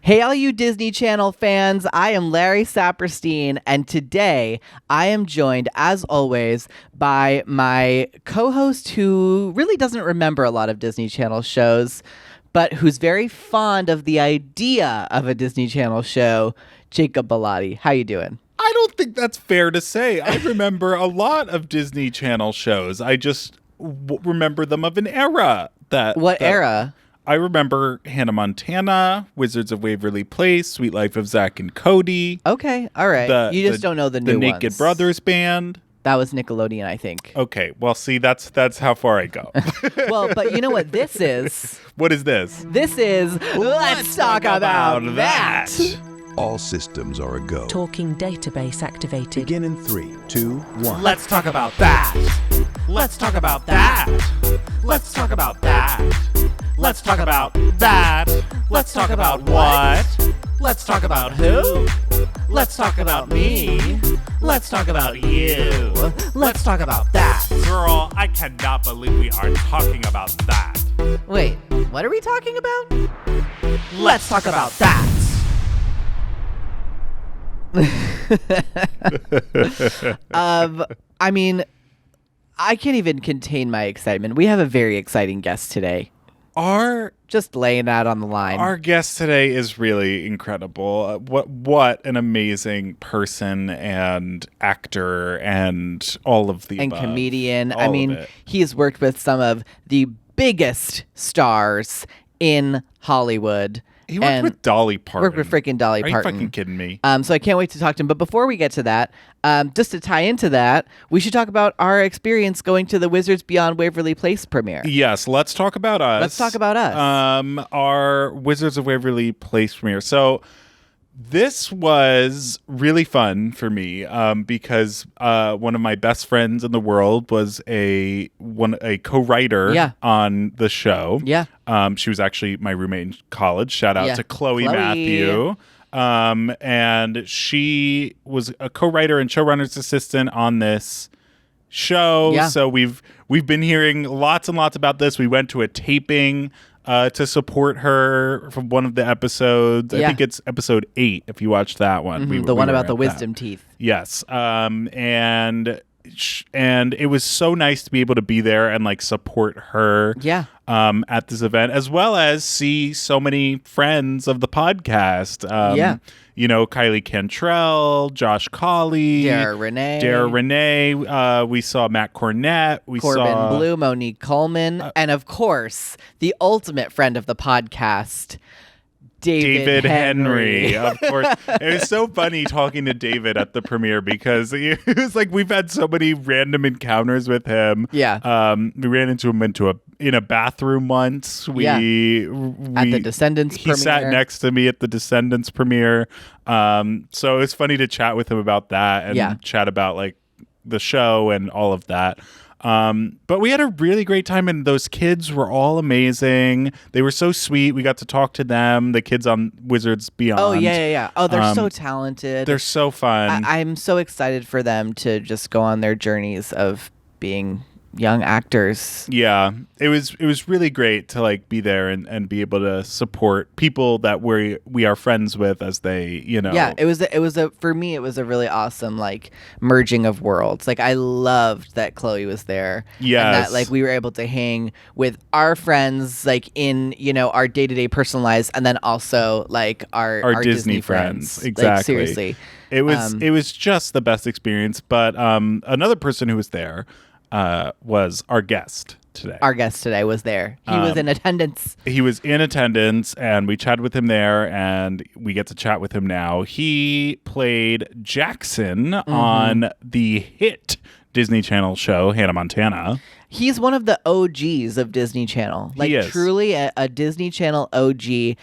Hey, all you Disney Channel fans, I am Larry Saperstein, and today I am joined, as always, by my co-host who really doesn't remember a lot of Disney Channel shows, but who's very fond of the idea of a Disney Channel show, Jacob Bellotti. How you doing? I don't think that's fair to say. I remember a lot of Disney Channel shows. I just remember them of an era. What era? I remember Hannah Montana, Wizards of Waverly Place, Sweet Life of Zack and Cody. Okay, all right. You just don't know the new ones. The Naked Brothers Band. That was Nickelodeon, I think. Okay, well, see, that's how far I go. Well, but you know what this is? What is this? This is Let's Talk About That. All systems are a go. Talking database activated. Begin in 3, 2, 1. Let's talk about that. Let's talk about that. Let's talk about that. Let's talk about that. Let's talk about what? Let's talk about who? Let's talk about me. Let's talk about you. Let's talk about that. Girl, I cannot believe we are talking about that. Wait, what are we talking about? Let's talk about that. I mean, I can't even contain my excitement. We have a very exciting guest today. Just laying that on the line. Our guest today is really incredible. What an amazing person and actor and all of the and above. Comedian. I mean, he's worked with some of the biggest stars in Hollywood. He worked with Dolly Parton. Worked with freaking Dolly Parton. Are you fucking kidding me? So I can't wait to talk to him. But before we get to that, just to tie into that, we should talk about our experience going to the Wizards Beyond Waverly Place premiere. Yes, let's talk about us. Let's talk about us. Our Wizards of Waverly Place premiere. So this was really fun for me because one of my best friends in the world was a co-writer on the show. Yeah. She was actually my roommate in college. Shout out to Chloe Matthew. And she was a co-writer and showrunner's assistant on this show. Yeah. So we've been hearing lots and lots about this. We went to a taping to support her from one of the episodes. I think it's episode 8 if you watched that one. Mm-hmm. The one about the wisdom teeth. Yes. And it was so nice to be able to be there and like support her at this event, as well as see so many friends of the podcast. You know, Kylie Cantrell, Josh Colley, Dara Renee. We saw Matt Cornett. Corbin Blue, Monique Coleman. And of course, the ultimate friend of the podcast, David Henry. Of course. It was so funny talking to David at the premiere because it was like we've had so many random encounters with him. Yeah. We ran into him in a bathroom once. At the Descendants premiere. He sat next to me at the Descendants premiere. So it was funny to chat with him about that and chat about like the show and all of that. But we had a really great time, and those kids were all amazing. They were so sweet. We got to talk to them, the kids on Wizards Beyond. Oh, yeah. Oh, they're so talented. They're so fun. I'm so excited for them to just go on their journeys of being young actors. Yeah, it was really great to like be there and be able to support people that we are friends with as they, you know. Yeah, for me it was a really awesome like merging of worlds. Like I loved that Chloe was there. Yes. And that like we were able to hang with our friends like in, you know, our day-to-day personal lives, and then also like our Disney friends. Exactly. Like, seriously. It was just the best experience. But another person who was there was our guest today. Our guest today was there. He was in attendance. He was in attendance, and we chatted with him there, and we get to chat with him now. He played Jackson on the hit Disney Channel show, Hannah Montana. He's one of the OGs of Disney Channel. Like, truly a Disney Channel OG.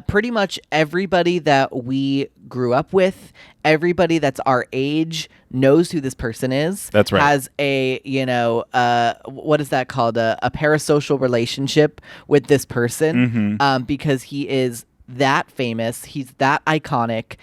Pretty much everybody that we grew up with, everybody that's our age knows who this person is. That's right. Has a, you know, what is that called? A parasocial relationship with this person, because he is that famous. He's that iconic.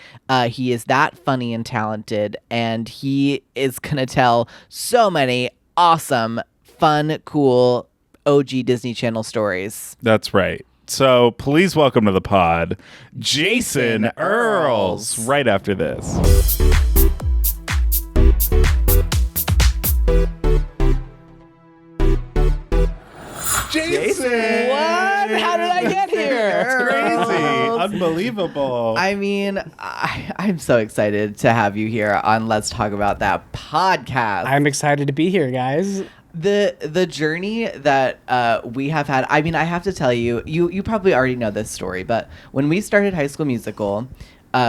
He is that funny and talented, and he is gonna tell so many awesome, fun, cool OG Disney Channel stories. That's right. So please welcome to the pod, Jason Earles, right after this. Jason! What? How did I get here? Crazy. Unbelievable. I mean, I'm so excited to have you here on Let's Talk About That podcast. I'm excited to be here, guys. The journey that we have had, I mean, I have to tell you, you probably already know this story, but when we started High School Musical,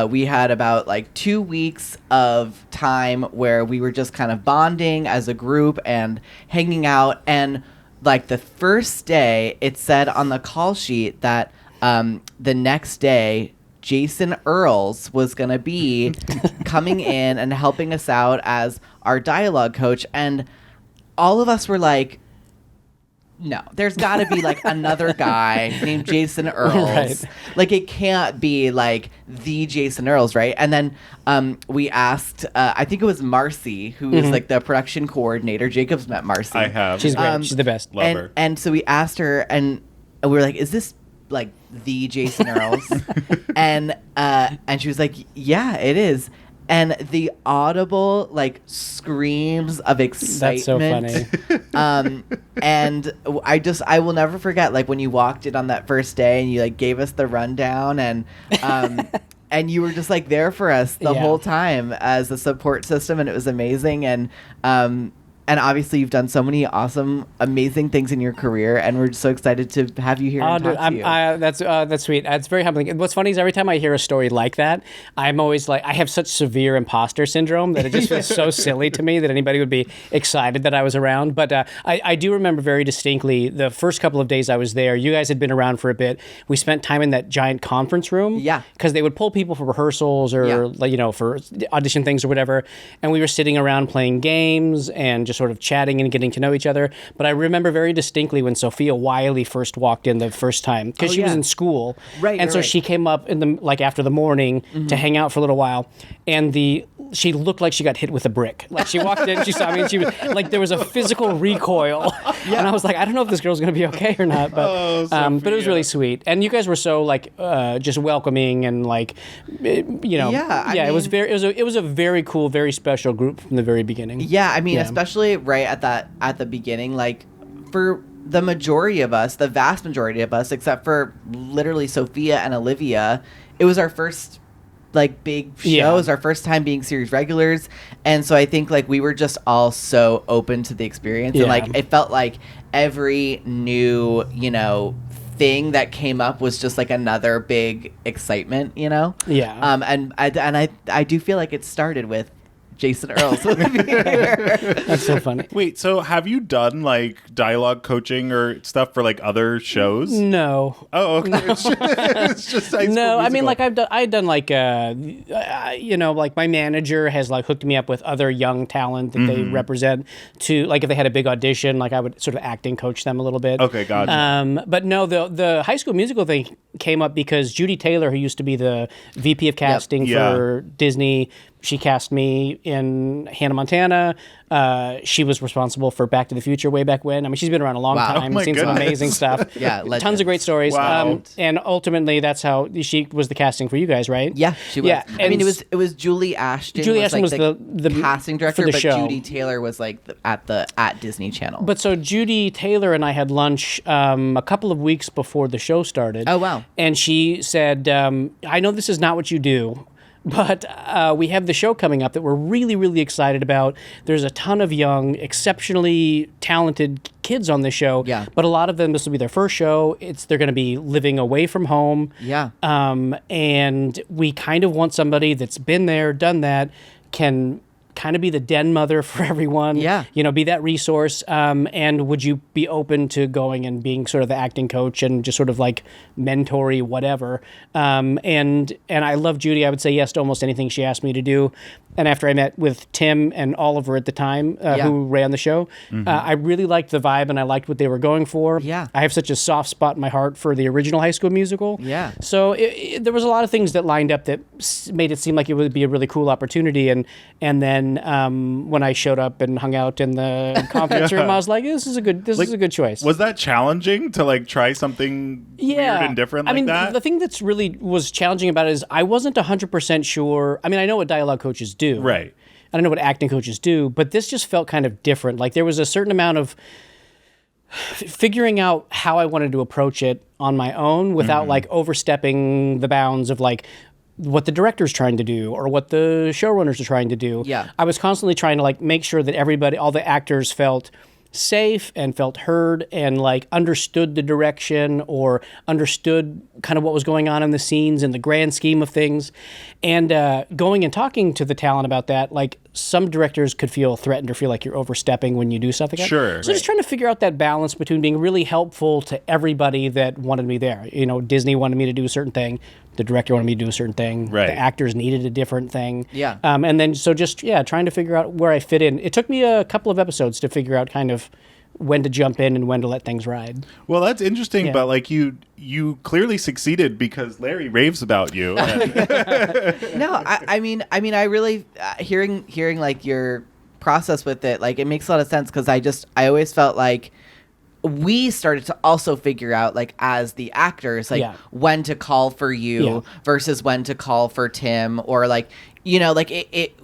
we had about like 2 weeks of time where we were just kind of bonding as a group and hanging out. And like the first day, it said on the call sheet that the next day, Jason Earles was going to be coming in and helping us out as our dialogue coach. And all of us were like, no, there's got to be like another guy named Jason Earles. Right. Like it can't be like the Jason Earles, right? And then we asked, I think it was Marcy, who is like the production coordinator. Jacob's met Marcy. I have. She's great. She's the best. Love her. And so we asked her, and we were like, is this like the Jason Earles? and she was like, yeah, it is. And the audible like screams of excitement. That's so funny. And I will never forget like when you walked in on that first day and you like gave us the rundown and and you were just like there for us the whole time as a support system, and it was amazing. And obviously, you've done so many awesome, amazing things in your career, and we're just so excited to have you here and talk to you. That's sweet. It's very humbling. What's funny is every time I hear a story like that, I'm always like, I have such severe imposter syndrome that it just feels so silly to me that anybody would be excited that I was around. But I do remember very distinctly the first couple of days I was there. You guys had been around for a bit. We spent time in that giant conference room. Yeah. Because they would pull people for rehearsals or like, for audition things or whatever. And we were sitting around playing games and just sort of chatting and getting to know each other. But I remember very distinctly when Sophia Wiley first walked in the first time, because she was in school. Right. And so she came up in the after the morning to hang out for a little while, and she looked like she got hit with a brick. Like she walked in, she saw me, and she was like, there was a physical recoil. And I was like, I don't know if this girl's going to be okay or not, but but it was really sweet. And you guys were so like just welcoming and like it was a very cool, very special group from the very beginning. Yeah, I mean, especially right at the beginning, like for the majority of us, the vast majority of us, except for literally Sophia and Olivia, it was our first like big show. It was our first time being series regulars, and so I think like we were just all so open to the experience, and like it felt like every new thing that came up was just like another big excitement, and I do feel like it started with Jason Earles. That's so funny. Wait, so have you done like dialogue coaching or stuff for like other shows? No. Oh, okay. It's just High School No, I mean, Musical. like I've done like like my manager has like hooked me up with other young talent that they represent to, like if they had a big audition, like I would sort of acting coach them a little bit. Okay, gotcha. But no, the High School Musical thing came up because Judy Taylor, who used to be the VP of casting for Disney, she cast me in Hannah Montana. She was responsible for Back to the Future way back when. I mean, she's been around a long time, seen some amazing stuff. Tons of great stories. Wow. And ultimately, that's how she was the casting for you guys, right? Yeah, she was. Yeah, I mean, it was Julie Ashton. Julie Ashton was the casting director, for the but show. Judy Taylor was like at Disney Channel. But so Judy Taylor and I had lunch a couple of weeks before the show started. Oh, wow. And she said, I know this is not what you do, but we have the show coming up that we're really, really excited about. There's a ton of young, exceptionally talented kids on this show. Yeah. But a lot of them, this will be their first show. They're going to be living away from home. Yeah. And we kind of want somebody that's been there, done that, can kind of be the den mother for everyone. Yeah. Be that resource. And would you be open to going and being sort of the acting coach and just sort of like mentory, whatever. And I love Judy. I would say yes to almost anything she asked me to do. and after I met with Tim and Oliver at the time, who ran the show, I really liked the vibe and I liked what they were going for. Yeah. I have such a soft spot in my heart for the original High School Musical. Yeah. So there was a lot of things that lined up that made it seem like it would be a really cool opportunity. And then when I showed up and hung out in the conference room, I was like, this is a good choice. Was that challenging to like try something weird and different like that? The thing that's really was challenging about it is I wasn't 100% sure. I mean, I know what dialogue coaches do. Right. I don't know what acting coaches do, but this just felt kind of different. Like there was a certain amount of figuring out how I wanted to approach it on my own without like overstepping the bounds of like what the director's trying to do or what the showrunners are trying to do. Yeah. I was constantly trying to like make sure that everybody, all the actors felt safe and felt heard and like understood the direction or understood kind of what was going on in the scenes in the grand scheme of things. And going and talking to the talent about that, like some directors could feel threatened or feel like you're overstepping when you do stuff like that. Sure. So just trying to figure out that balance between being really helpful to everybody that wanted me there. You know, Disney wanted me to do a certain thing. The director wanted me to do a certain thing. Right. The actors needed a different thing. Yeah. And then so just, trying to figure out where I fit in. It took me a couple of episodes to figure out kind of when to jump in and when to let things ride. Well, that's interesting, Yeah. but like you clearly succeeded because Larry raves about you. No, I mean, I really hearing like your process with it, like it makes a lot of sense because I always felt like we started to also figure out like as the actors like when to call for you versus when to call for Tim or like like it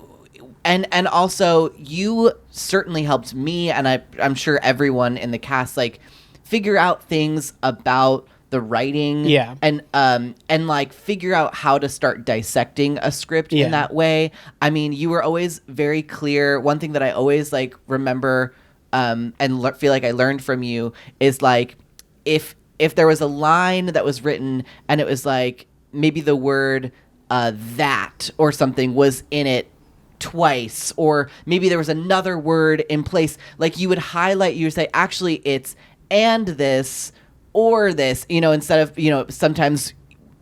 and also you certainly helped me and I'm sure everyone in the cast like figure out things about the writing and like figure out how to start dissecting a script in that way. I mean, you were always very clear. One thing that I always like remember and feel like I learned from you is like if there was a line that was written and it was like maybe the word that or something was in it twice or maybe there was another word in place, like you would highlight, you would say actually it's and this or this, instead of sometimes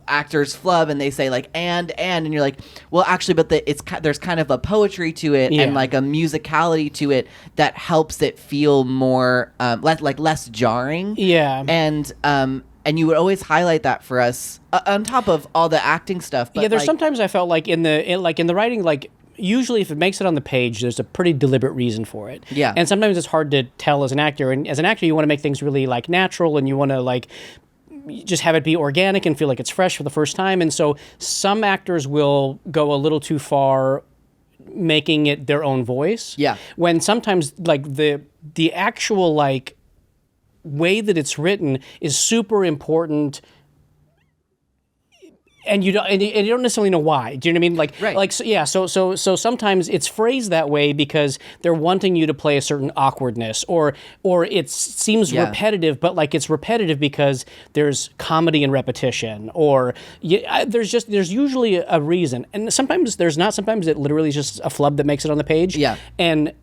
actors flub and they say like and you're like, well actually but there's kind of a poetry to it and like a musicality to it that helps it feel more less jarring. And you would always highlight that for us on top of all the acting stuff. But there's sometimes I felt like in the writing, like usually if it makes it on the page, there's a pretty deliberate reason for it. Yeah. And sometimes it's hard to tell as an actor. And as an actor, you want to make things really like natural and you want to like just have it be organic and feel like it's fresh for the first time. And so some actors will go a little too far making it their own voice. Yeah. When sometimes like the actual like way that it's written is super important. And you don't necessarily know why. Do you know what I mean? Like, right. Like, so sometimes it's phrased that way because they're wanting you to play a certain awkwardness, or it seems repetitive, but like it's repetitive because there's comedy and repetition, or there's usually a reason, and sometimes there's not. Sometimes it literally is just a flub that makes it on the page. Yeah, and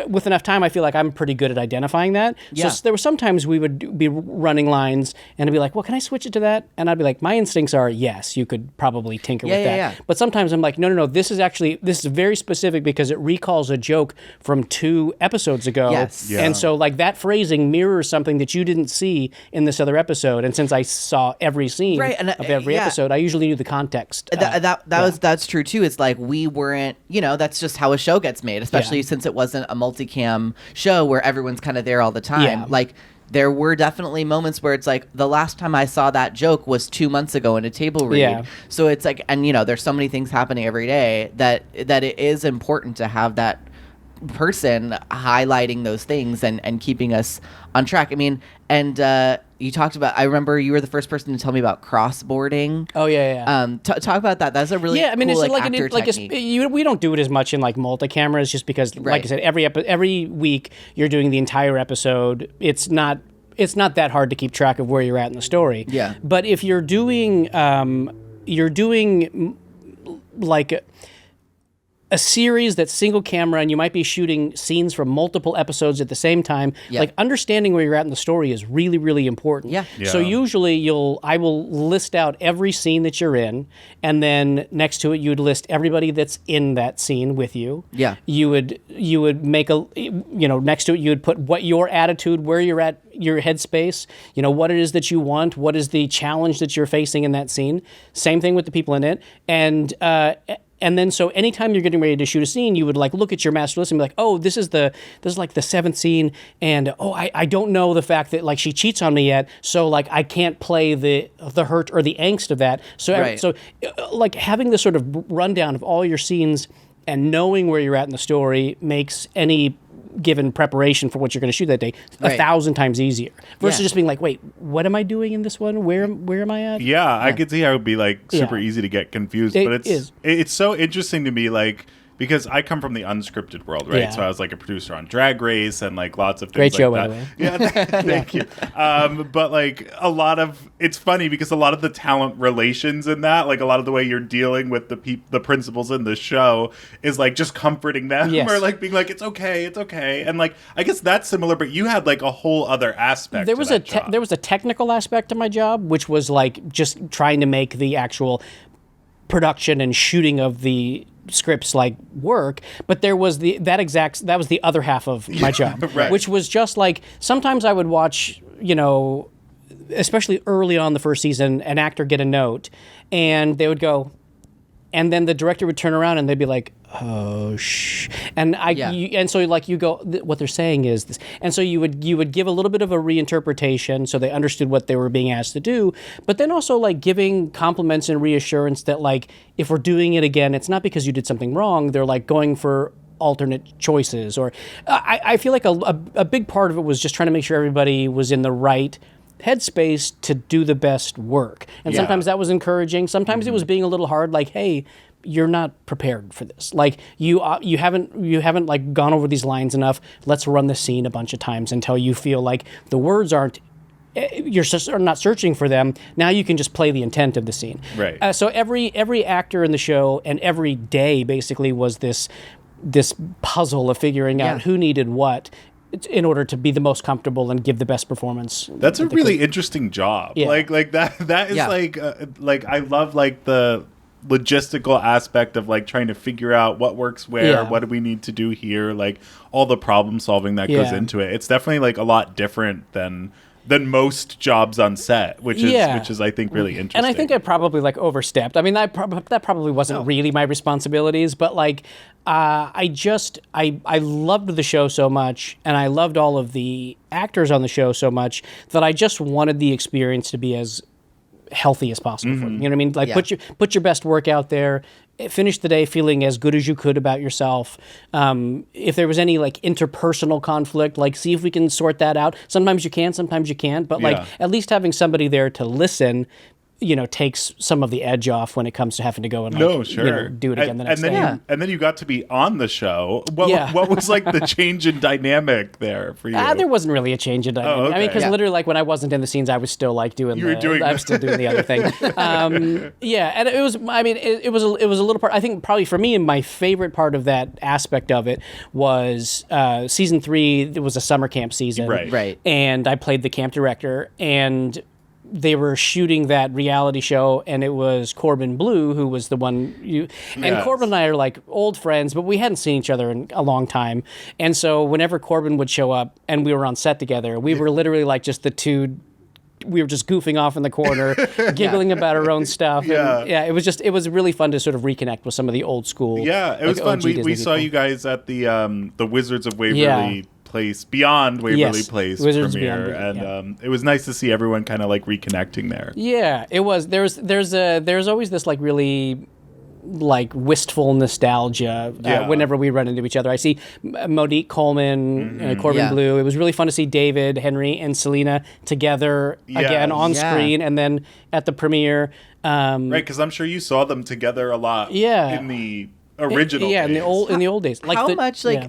with enough time, I feel like I'm pretty good at identifying that. So there were some times we would be running lines and I'd be like, well, can I switch it to that? And I'd be like, my instincts are, yes, you could probably tinker with that. Yeah. But sometimes I'm like, no, this is very specific because it recalls a joke from 2 episodes ago. Yes. Yeah. And so like that phrasing mirrors something that you didn't see in this other episode. And since I saw every scene of every episode, I usually knew the context. That's true too. It's like we weren't, that's just how a show gets made, especially since it wasn't a multicam show where everyone's kind of there all the time. Yeah. Like there were definitely moments where it's like the last time I saw that joke was 2 months ago in a table read. Yeah. So it's like, and there's so many things happening every day that it is important to have that person highlighting those things and keeping us on track. I mean, and you talked about, I remember you were the first person to tell me about crossboarding. Oh yeah. Talk about that. That's a really cool, it's like actor technique. We don't do it as much in like multi-cameras just because, like I said, every week you're doing the entire episode. It's not that hard to keep track of where you're at in the story. Yeah. But if you're doing like a series that's single camera and you might be shooting scenes from multiple episodes at the same time, like understanding where you're at in the story is really, really important. Yeah. So usually I will list out every scene that you're in, and then next to it you would list everybody that's in that scene with you. Yeah. You would make next to it you would put what your attitude, where you're at, your headspace, what it is that you want, what is the challenge that you're facing in that scene. Same thing with the people in it. And then so anytime you're getting ready to shoot a scene, you would like look at your master list and be like, oh, this is like the 7th scene, and I don't know the fact that like she cheats on me yet, so like I can't play the hurt or the angst of that. So so like having this sort of rundown of all your scenes and knowing where you're at in the story makes any given preparation for what you're going to shoot that day 1,000 times easier versus just being like, wait, what am I doing in this one? Where am I at? Yeah, I could see how it would be like super easy to get confused, but it's so interesting to me, like, because I come from the unscripted world, right? Yeah. So I was like a producer on Drag Race and like lots of things Great like show, that. by the way. Yeah, thank you. But like it's funny because a lot of the talent relations in that, like a lot of the way you're dealing with the principals in the show is like just comforting them or like being like, it's okay. And like, I guess that's similar, but you had like a whole other aspect. There was a technical aspect to my job, which was like just trying to make the actual production and shooting of the scripts like work, but there was that was the other half of my job, which was just like sometimes I would watch, especially early on the first season, an actor get a note and they would go, and then the director would turn around and they'd be like, oh and so like you go, what they're saying is this, and so you would give a little bit of a reinterpretation so they understood what they were being asked to do, but then also like giving compliments and reassurance that like if we're doing it again, it's not because you did something wrong. They're like going for alternate choices, or I feel like a big part of it was just trying to make sure everybody was in the right headspace to do the best work, and sometimes that was encouraging. Sometimes it was being a little hard, like, hey, you're not prepared for this. Like you haven't like gone over these lines enough. Let's run the scene a bunch of times until you feel like the words you're not searching for them. Now you can just play the intent of the scene. Right. So every actor in the show and every day basically was this puzzle of figuring out who needed what in order to be the most comfortable and give the best performance. That's a really interesting job. Yeah. Like that is like I love like the logistical aspect of like trying to figure out what works where, what do we need to do here, like all the problem solving that goes into it. It's definitely like a lot different than most jobs on set, which is I think really interesting. And I think I probably like overstepped. I mean, that probably wasn't really my responsibilities, but like I loved the show so much, and I loved all of the actors on the show so much that I just wanted the experience to be as healthy as possible for them. You know what I mean? Like put your best work out there, finish the day feeling as good as you could about yourself. If there was any like interpersonal conflict, like see if we can sort that out. Sometimes you can, sometimes you can't, but like at least having somebody there to listen, takes some of the edge off when it comes to having to go and like, do it again the next day. And then you got to be on the show. What was like the change in dynamic there for you? There wasn't really a change in dynamic. Okay. I mean, because literally, like when I wasn't in the scenes, I was still like I was still doing the other thing. And it was. I mean, it was a little part. I think probably for me, my favorite part of that aspect of it was season 3. It was a summer camp season, right? And I played the camp director, and they were shooting that reality show, and it was Corbin Blue who was the one and Corbin and I are like old friends, but we hadn't seen each other in a long time. And so whenever Corbin would show up and we were on set together, we were literally like just the two. We were just goofing off in the corner, giggling about our own stuff. And it was really fun to sort of reconnect with some of the old school. Yeah, it was fun. We saw you guys at the Wizards of Waverly Place, Beyond Waverly Place Wizards premiere, and it was nice to see everyone kind of like reconnecting there. Yeah, it was. There's always this like really like wistful nostalgia whenever we run into each other. I see Monique Coleman, Corbin Blue. It was really fun to see David, Henry, and Selena together again on screen, and then at the premiere. Right, because I'm sure you saw them together a lot. in the original days. in the old days. Like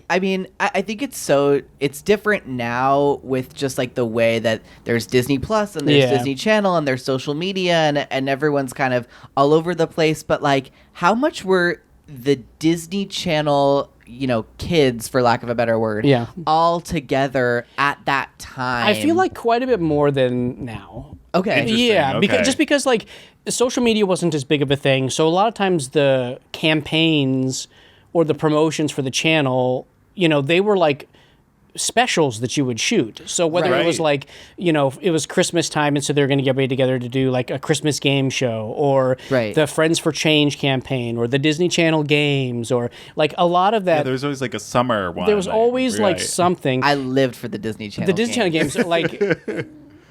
I mean, I think it's different now with just like the way that there's Disney Plus and there's Disney Channel and there's social media and everyone's kind of all over the place, but like how much were the Disney Channel, kids, for lack of a better word, all together at that time. I feel like quite a bit more than now. Okay. Yeah, because like social media wasn't as big of a thing, so a lot of times the campaigns or the promotions for the channel, they were like specials that you would shoot. So whether it was like, it was Christmas time, and so they're going to get ready together to do like a Christmas game show, or the Friends for Change campaign, or the Disney Channel games, or like a lot of that. Yeah, there was always like a summer one. There was always like something. I lived for the Disney Channel. The Disney Channel games, like.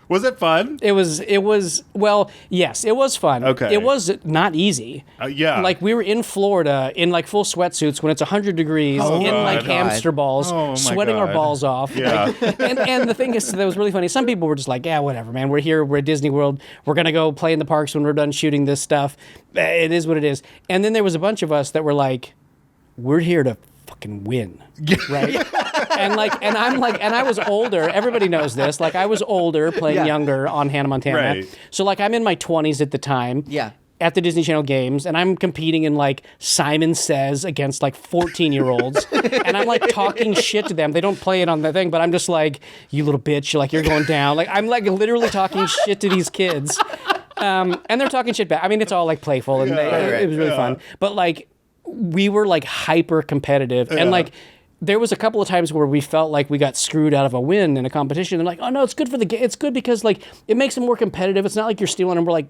Was it fun? It was well, yes, it was fun. Okay. It was not easy. Yeah. Like we were in Florida in like full sweatsuits when it's 100 degrees like hamster balls, sweating our balls off. Yeah. Like, and the thing is that was really funny. Some people were just like, yeah, whatever, man. We're here. We're at Disney World. We're going to go play in the parks when we're done shooting this stuff. It is what it is. And then there was a bunch of us that were like, we're here to fucking win, right? and I was older. Everybody knows this. Like I was older, playing younger on Hannah Montana. Right. So like I'm in my 20s at the time. Yeah. At the Disney Channel games, and I'm competing in like Simon Says against like 14-year-olds, and I'm like talking shit to them. They don't play it on the thing, but I'm just like, you little bitch, you're going down. Like I'm like literally talking shit to these kids, and they're talking shit back. I mean, it's all like playful, and it was really fun. But like we were like hyper competitive, and like there was a couple of times where we felt like we got screwed out of a win in a competition. And like, oh no, it's good for the game. It's good because like it makes it more competitive. It's not like you're stealing, and we're like,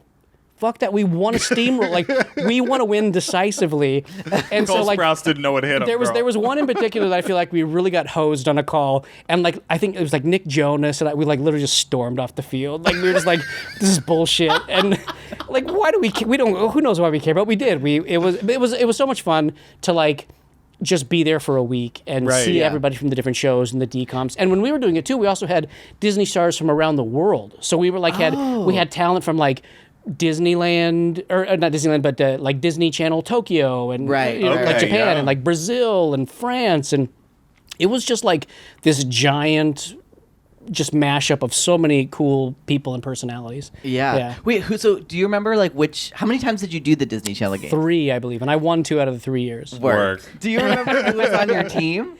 fuck that. We want to steamroll. Like we want to win decisively. And Cole so like Sprouse didn't know what hit him. There was one in particular that I feel like we really got hosed on a call, and like I think it was like Nick Jonas, and we like literally just stormed off the field. Like we were just like, this is bullshit. And like why do we don't, who knows why we care, but we did. It was so much fun to like just be there for a week and see everybody from the different shows and the DComs. And when we were doing it too, we also had Disney stars from around the world. So we were like we had talent from like Disneyland, or not Disneyland, but like Disney Channel Tokyo, and like Japan, and like Brazil and France, and it was just like this giant just mashup of so many cool people and personalities. Yeah. Wait, so do you remember like how many times did you do the Disney Channel game? 3, I believe, and I won 2 out of the 3 years. Work. Do you remember who was on your team?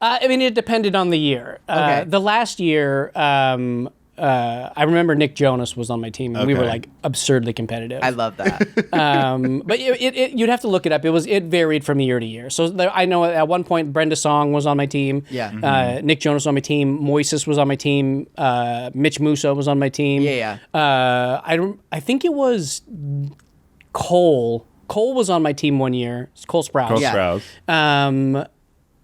I mean, it depended on the year. Okay. The last year, I remember Nick Jonas was on my team, and we were like absurdly competitive. I love that. But you'd have to look it up. It varied from year to year. So I know at one point Brenda Song was on my team. Yeah. Nick Jonas was on my team. Moises was on my team. Mitch Musso was on my team. Yeah. I think it was Cole. Cole was on my team one year. It's Cole Sprouse. Cole Sprouse.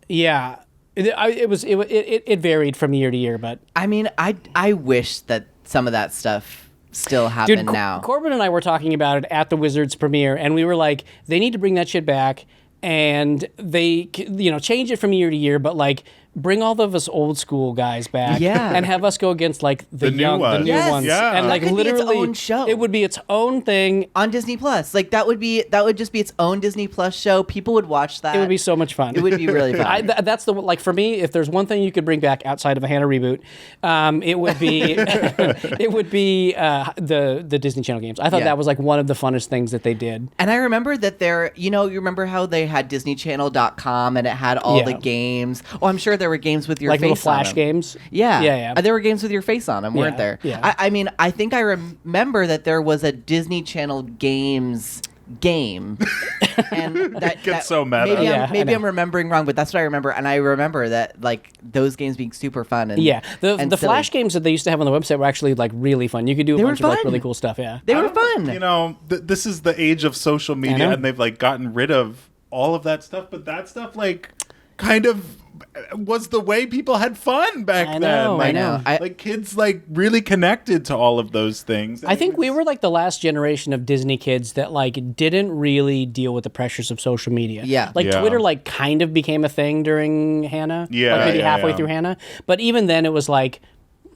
Yeah. It varied from year to year, but I mean, I wish that some of that stuff still happened now. Corbin and I were talking about it at the Wizards premiere, and we were like, they need to bring that shit back, and they change it from year to year, but like bring all of us old school guys back, and have us go against like the new ones, yeah. and like that could literally be its own show. It would be its own thing on Disney Plus. Like that would just be its own Disney Plus show. People would watch that. It would be so much fun. It would be really fun. That's for me. If there's one thing you could bring back outside of a Hannah reboot, it would be the Disney Channel games. I thought that was like one of the funnest things that they did. And I remember that you remember how they had DisneyChannel.com and it had all the games. Oh, I'm sure there were games with your like face little flash on them. games. Yeah. There were games with your face on them, weren't there? Yeah. I mean, I think I remember that there was a Disney Channel games game. And that gets so meta. Maybe I'm remembering wrong, but that's what I remember. And I remember that like those games being super fun. And the flash games that they used to have on the website were actually like really fun. You could do a bunch of like really cool stuff. Yeah, they were fun. This is the age of social media, and they've like gotten rid of all of that stuff. But that stuff like kind of was the way people had fun back then. I know. Like kids like really connected to all of those things. I think we were like the last generation of Disney kids that like didn't really deal with the pressures of social media. Yeah. Twitter like kind of became a thing during Hannah. Yeah. Like maybe halfway through Hannah. But even then it was like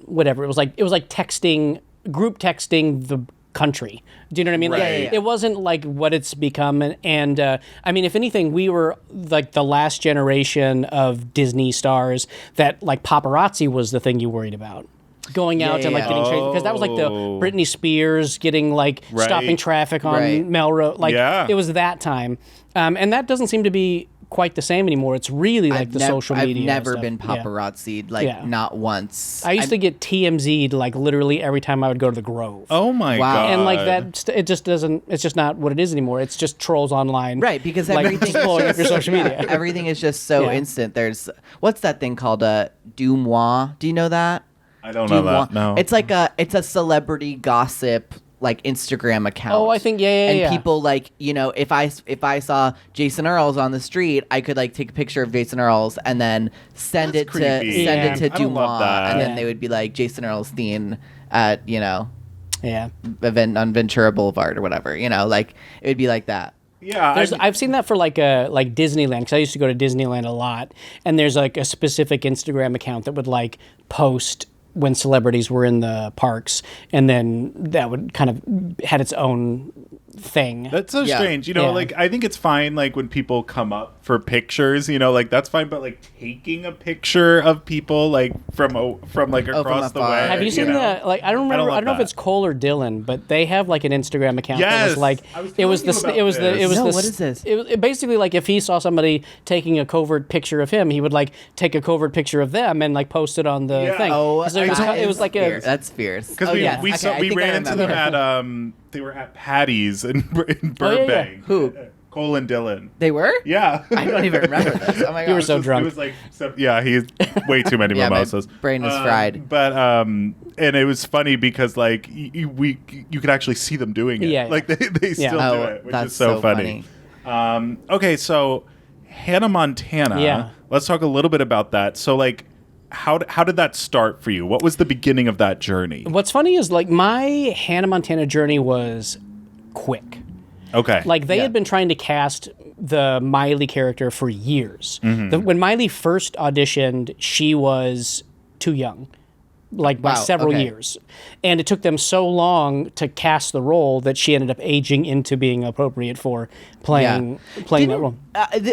whatever. It was like group texting the country. Do you know what I mean? Right. Like, it wasn't like what it's become. And I mean, if anything, we were like the last generation of Disney stars that like paparazzi was the thing you worried about. going out and like getting chased, because that was like the Britney Spears getting like stopping traffic on Melrose. Like it was that time, and that doesn't seem to be quite the same anymore. It's really like the social media. I've never stuff. been paparazzi'd, like not once. I used to get TMZ'd like literally every time I would go to the Grove. Oh my god! And like that, it just doesn't. It's just not what it is anymore. It's just trolls online, right? Because like, everything just blowing up your social media. Everything is just so instant. There's what's that thing called? Du Moi. Do you know that? I don't know that. No. It's like it's a celebrity gossip like Instagram account. Oh, I think and people like, you know, if I saw Jason Earles on the street, I could like take a picture of Jason Earles and then send it to Du Moi, and then they would be like Jason Earles theme at, you know, event on Ventura Boulevard or whatever, you know, like it would be like that. Yeah, I've seen that for like Disneyland, because I used to go to Disneyland a lot, and there's like a specific Instagram account that would like post when celebrities were in the parks, and then that would kind of had its own thing. That's so strange. You know, like I think it's fine like when people come up for pictures, you know, like that's fine, but like taking a picture of people like from like across the way. Have you seen the like I don't know if it's Cole or Dylan, but they have like an Instagram account that was like what is this? It basically like if he saw somebody taking a covert picture of him, he would like take a covert picture of them and like post it on the thing. Oh, so it was like that's fierce. Because we ran into them at they were at Patty's in Burbank. Who? Cole and Dylan. They were? Yeah. I don't even remember this. Oh my god. You were so drunk. It was like he's way too many mimosas. My brain was fried. But and it was funny because like you could actually see them doing it. Yeah. Like they still do it, which is so funny. Okay, so Hannah Montana. Yeah. Let's talk a little bit about that. So like how did that start for you? What was the beginning of that journey? What's funny is like my Hannah Montana journey was quick. Okay. Like they had been trying to cast the Miley character for years. When Miley first auditioned, she was too young, like by several years. And it took them so long to cast the role that she ended up aging into being appropriate for playing that role.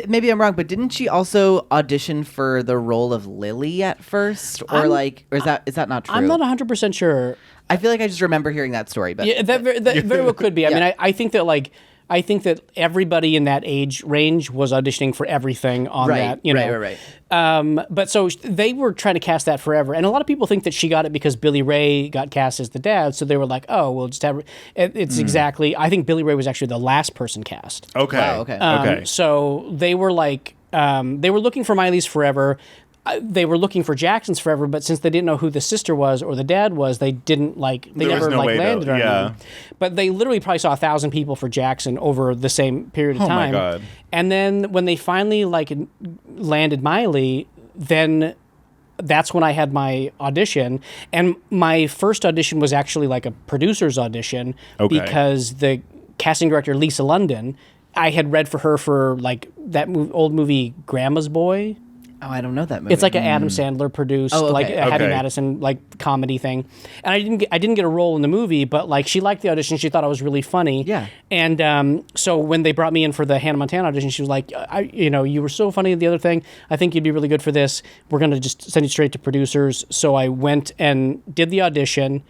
Maybe I'm wrong, but didn't she also audition for the role of Lily at first? Or is that not true? I'm not 100% sure. I feel like I just remember hearing that story. But yeah, that very well could be. I mean, I think that everybody in that age range was auditioning for everything on that, you know. Right. But so they were trying to cast that forever. And a lot of people think that she got it because Billy Ray got cast as the dad. So they were like, oh, we'll just have it's exactly. I think Billy Ray was actually the last person cast. Okay. Wow, okay. So they were like, they were looking for Miley's forever. They were looking for Jackson's forever, but since they didn't know who the sister was or the dad was, they didn't never landed on him. But they literally probably saw 1,000 people for Jackson over the same period of time. Oh my god! And then when they finally landed Miley, then that's when I had my audition. And my first audition was actually like a producer's audition because the casting director Lisa London, I had read for her for like that old movie Grandma's Boy. Oh, I don't know that movie. It's like an Adam Sandler produced, like a Hattie Madison like comedy thing. And I didn't get a role in the movie, but like she liked the audition. She thought I was really funny. Yeah. And so when they brought me in for the Hannah Montana audition, she was like, you were so funny in the other thing. I think you'd be really good for this. We're gonna just send you straight to producers. So I went and did the audition.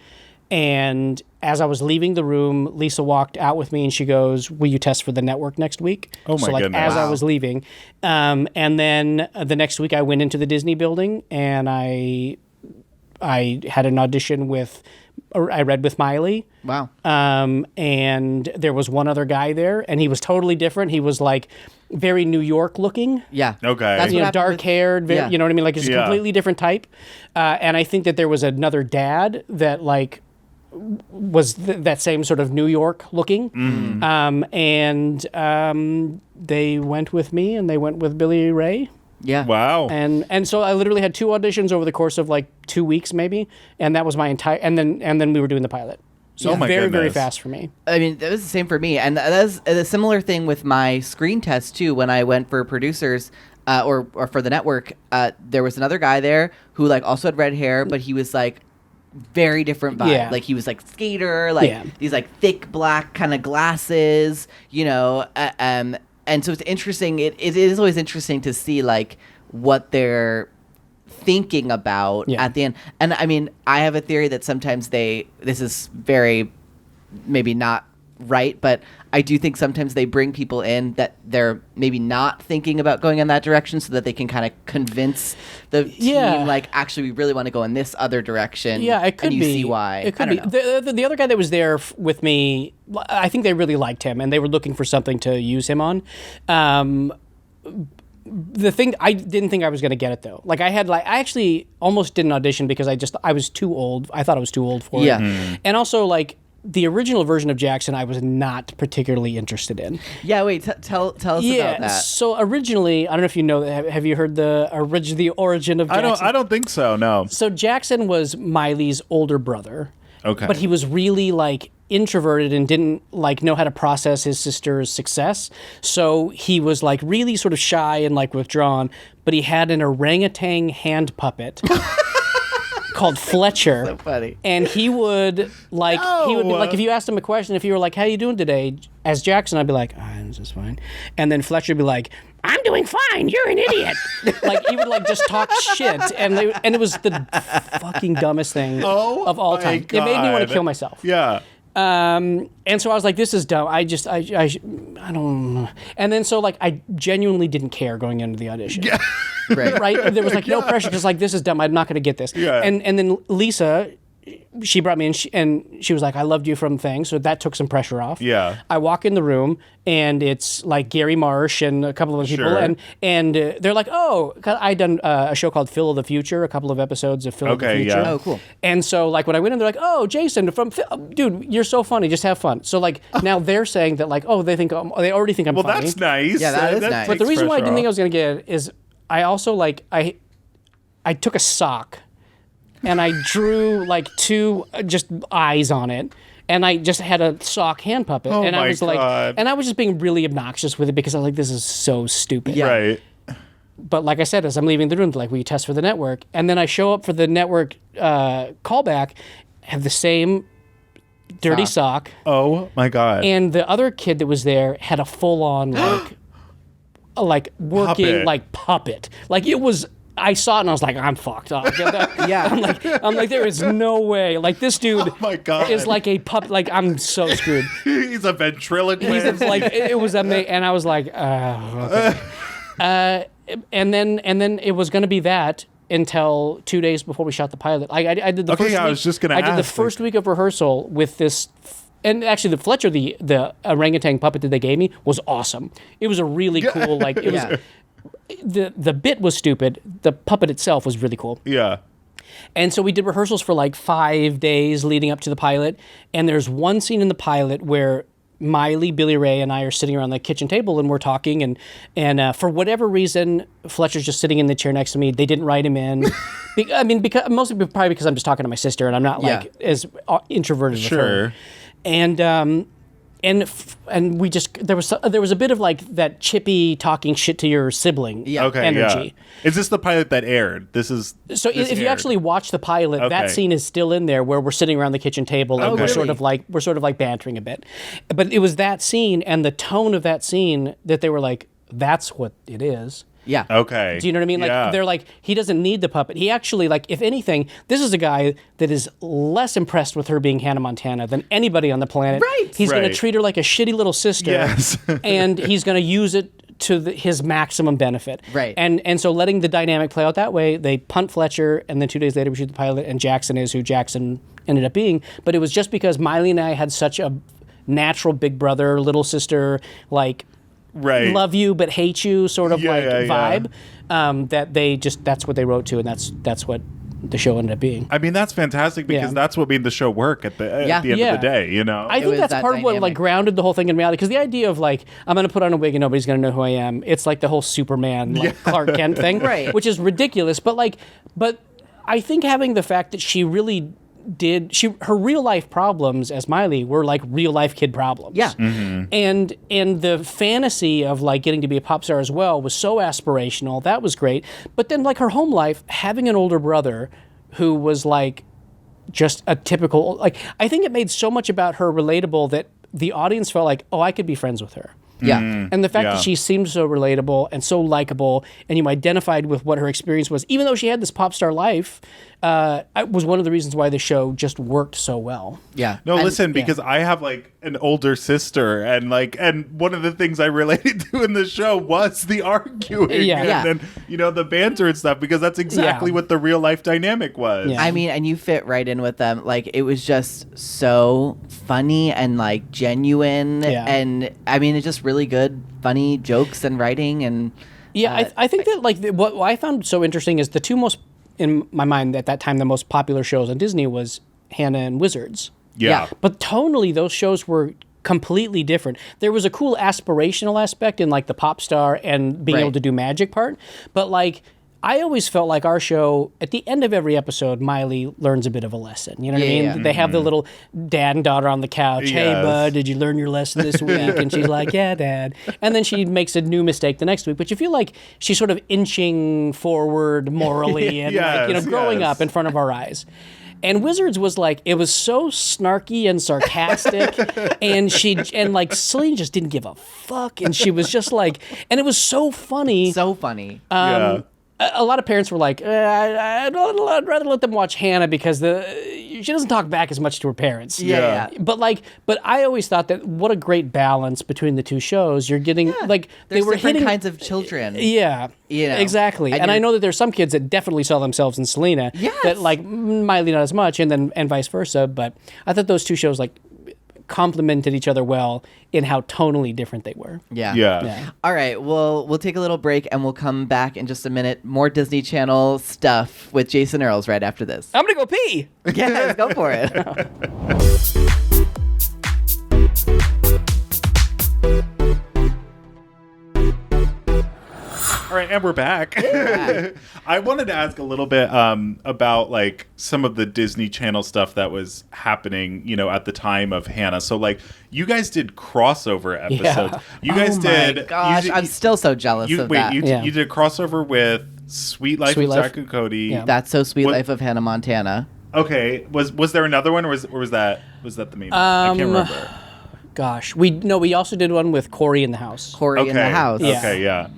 And as I was leaving the room, Lisa walked out with me and she goes, will you test for the network next week? Oh my goodness. As I was leaving. And then the next week I went into the Disney building and I had an audition I read with Miley. Wow. And there was one other guy there and he was totally different. He was like very New York looking. Yeah. Okay. That's dark haired, you know what I mean? Like it's a completely different type. And I think that there was another dad that like was that same sort of New York looking. And they went with me and they went with Billy Ray. Yeah. Wow. And so I literally had 2 auditions over the course of like 2 weeks maybe, and that was my entire and then we were doing the pilot. So very fast for me. I mean, it was the same for me, and that's a similar thing with my screen test too. When I went for producers or for the network, there was another guy there who like also had red hair, but he was like very different vibe. Yeah. Like he was like skater, like these like thick black kind of glasses, you know. And so it's interesting. It is always interesting to see like what their thinking about at the end. And I mean, I have a theory that sometimes this is very maybe not right, but I do think sometimes they bring people in that they're maybe not thinking about going in that direction so that they can kind of convince the team, like, actually, we really want to go in this other direction. Yeah, it could and be. You see why. It could be. The other guy that was there with me, I think they really liked him, and they were looking for something to use him on. The thing, I didn't think I was going to get it, though. Like, I actually almost did an audition because I was too old. I thought I was too old for it. And also, like, the original version of Jackson, I was not particularly interested in. Yeah, wait, tell us about that. So originally, I don't know if you know, have you heard the origin of Jackson? I don't think so, no. So Jackson was Miley's older brother. Okay. But he was really, like, introverted and didn't, like, know how to process his sister's success. So he was, like, really sort of shy and, like, withdrawn. But he had an orangutan hand puppet called Fletcher. So funny. And he would be like, if you asked him a question, if you were like, how you doing today? As Jackson, I'd be like, I'm just fine. And then Fletcher would be like, I'm doing fine. You're an idiot. Like, he would, like, just talk shit. And it was the fucking dumbest thing of all time. God. It made me want to kill myself. Yeah. And so I was like, this is dumb. I don't know. And then so, like, I genuinely didn't care going into the audition. Yeah. Right. There was, like, no pressure because, like, this is dumb. I'm not going to get this. Yeah. And then Lisa, she brought me in and she was like, I loved you from things. So that took some pressure off. Yeah. I walk in the room and it's like Gary Marsh and a couple of other people. Sure. And they're like, oh, 'cause I'd done a show called Phil of the Future, a couple of episodes of Phil of the Future. Yeah. Oh, cool. And so, like, when I went in, they're like, oh, Jason from dude, you're so funny. Just have fun. So, like, now they're saying that, like, oh, they already think I'm funny. Well, that's nice. Yeah, that is nice. But the reason why I didn't think I off. was going to get it is I also, like, I took a sock and I drew, like, two just eyes on it. And I just had a sock hand puppet. Oh and I my was God. like, and I was just being really obnoxious with it because I was like, this is so stupid. Yeah. Right. But like I said, as I'm leaving the room, they're like, will you test for the network? And then I show up for the network callback, have the same dirty sock. Oh my God. And the other kid that was there had a full-on, like working Puppet. like puppet. Like, it was, I saw it and I was like, I'm fucked up. Yeah. I'm like, there is no way. Like, this dude Oh my God. is like a puppet. Like, I'm so screwed. He's a ventriloquist. Like, it was amazing. And I was like, okay. And then it was going to be that until 2 days before we shot the pilot. I did the Okay, first yeah, I week, was just gonna I did the ask, first week of rehearsal with this, and actually the Fletcher, the orangutan puppet that they gave me was awesome. It was a really cool, like, it was, the bit was stupid. The puppet itself was really cool. Yeah. And so we did rehearsals for like 5 days leading up to the pilot. And there's one scene in the pilot where Miley, Billy Ray, and I are sitting around the kitchen table and we're talking. And for whatever reason, Fletcher's just sitting in the chair next to me. They didn't write him in. Because mostly probably because I'm just talking to my sister and I'm not like as introverted with her. And we just there was a bit of like that chippy talking shit to your sibling energy. Yeah. Is this the pilot that aired? This If you aired. actually watch the pilot, that scene is still in there where we're sitting around the kitchen table and we're sort of like bantering a bit. But it was that scene and the tone of that scene that they were like, that's what it is. Yeah. Okay. Do you know what I mean? Like, they're like, he doesn't need the puppet. He actually, like, if anything, this is a guy that is less impressed with her being Hannah Montana than anybody on the planet. Right. He's going Right. to treat her like a shitty little sister. Yes. And he's going to use it to his maximum benefit. Right. And so letting the dynamic play out that way, they punt Fletcher, and then 2 days later we shoot the pilot, and Jackson is who Jackson ended up being. But it was just because Miley and I had such a natural big brother, little sister, like, right. love you but hate you sort of vibe. Yeah. That that's what they wrote to, and that's what the show ended up being. I mean, that's fantastic because that's what made the show work at the end of the day, you know? I think was that's that part of what dynamic. like grounded the whole thing in reality, because the idea of like, I'm going to put on a wig and nobody's going to know who I am, it's like the whole Superman, like Clark Kent thing, Right. which is ridiculous. But I think having the fact that she really her real life problems as Miley were like real life kid problems. Yeah. Mm-hmm. And the fantasy of like getting to be a pop star as well was so aspirational. That was great. But then like her home life, having an older brother who was like just a typical, like, I think it made so much about her relatable that the audience felt like, oh, I could be friends with her. Yeah. And the fact that she seemed so relatable and so likable, and you identified with what her experience was, even though she had this pop star life, was one of the reasons why the show just worked so well. Yeah. No, listen, because I have like an older sister, and one of the things I related to in the show was the arguing and the banter and stuff, because that's exactly what the real life dynamic was. I mean, and you fit right in with them. Like, it was just so funny and like genuine, and I mean, it's just really good, funny jokes and writing, and I think that like what I found so interesting is the two most, in my mind at that time, the most popular shows on Disney was Hannah and Wizards. Yeah. But tonally, those shows were completely different. There was a cool aspirational aspect in like the pop star and being able to do magic part, but like I always felt like our show, at the end of every episode, Miley learns a bit of a lesson. You know what I mean? Yeah. They have the little dad and daughter on the couch. Hey, bud, did you learn your lesson this week? And she's like, yeah, dad. And then she makes a new mistake the next week. But you feel like she's sort of inching forward morally and growing up in front of our eyes. And Wizards was like, it was so snarky and sarcastic, and Celine just didn't give a fuck, and she was just like, and it was so funny. So funny. A lot of parents were like, I'd rather let them watch Hannah because she doesn't talk back as much to her parents. Yeah. But I always thought that what a great balance between the two shows. You're getting they were different hitting kinds of children. Yeah. And Exactly. And I know that there's some kids that definitely saw themselves in Selena. Yes. That like Miley not as much, and vice versa. But I thought those two shows like complemented each other well in how tonally different they were. Yeah. All right, we'll take a little break and we'll come back in just a minute. More Disney Channel stuff with Jason Earles right after this. I'm gonna go pee. Yeah, let's go for it. All right, and we're back. I wanted to ask a little bit about like some of the Disney Channel stuff that was happening, at the time of Hannah. So like, you guys did crossover episodes. Yeah. You guys did. My gosh, I'm still so jealous of that. You did a crossover with Sweet Life of Zack and Cody. Yeah. That's So Sweet Life of Hannah Montana. Okay, was there another one, or was that the main one? I can't remember. Gosh, we also did one with Corey in the House. Corey in the House. Yeah. Okay, yeah.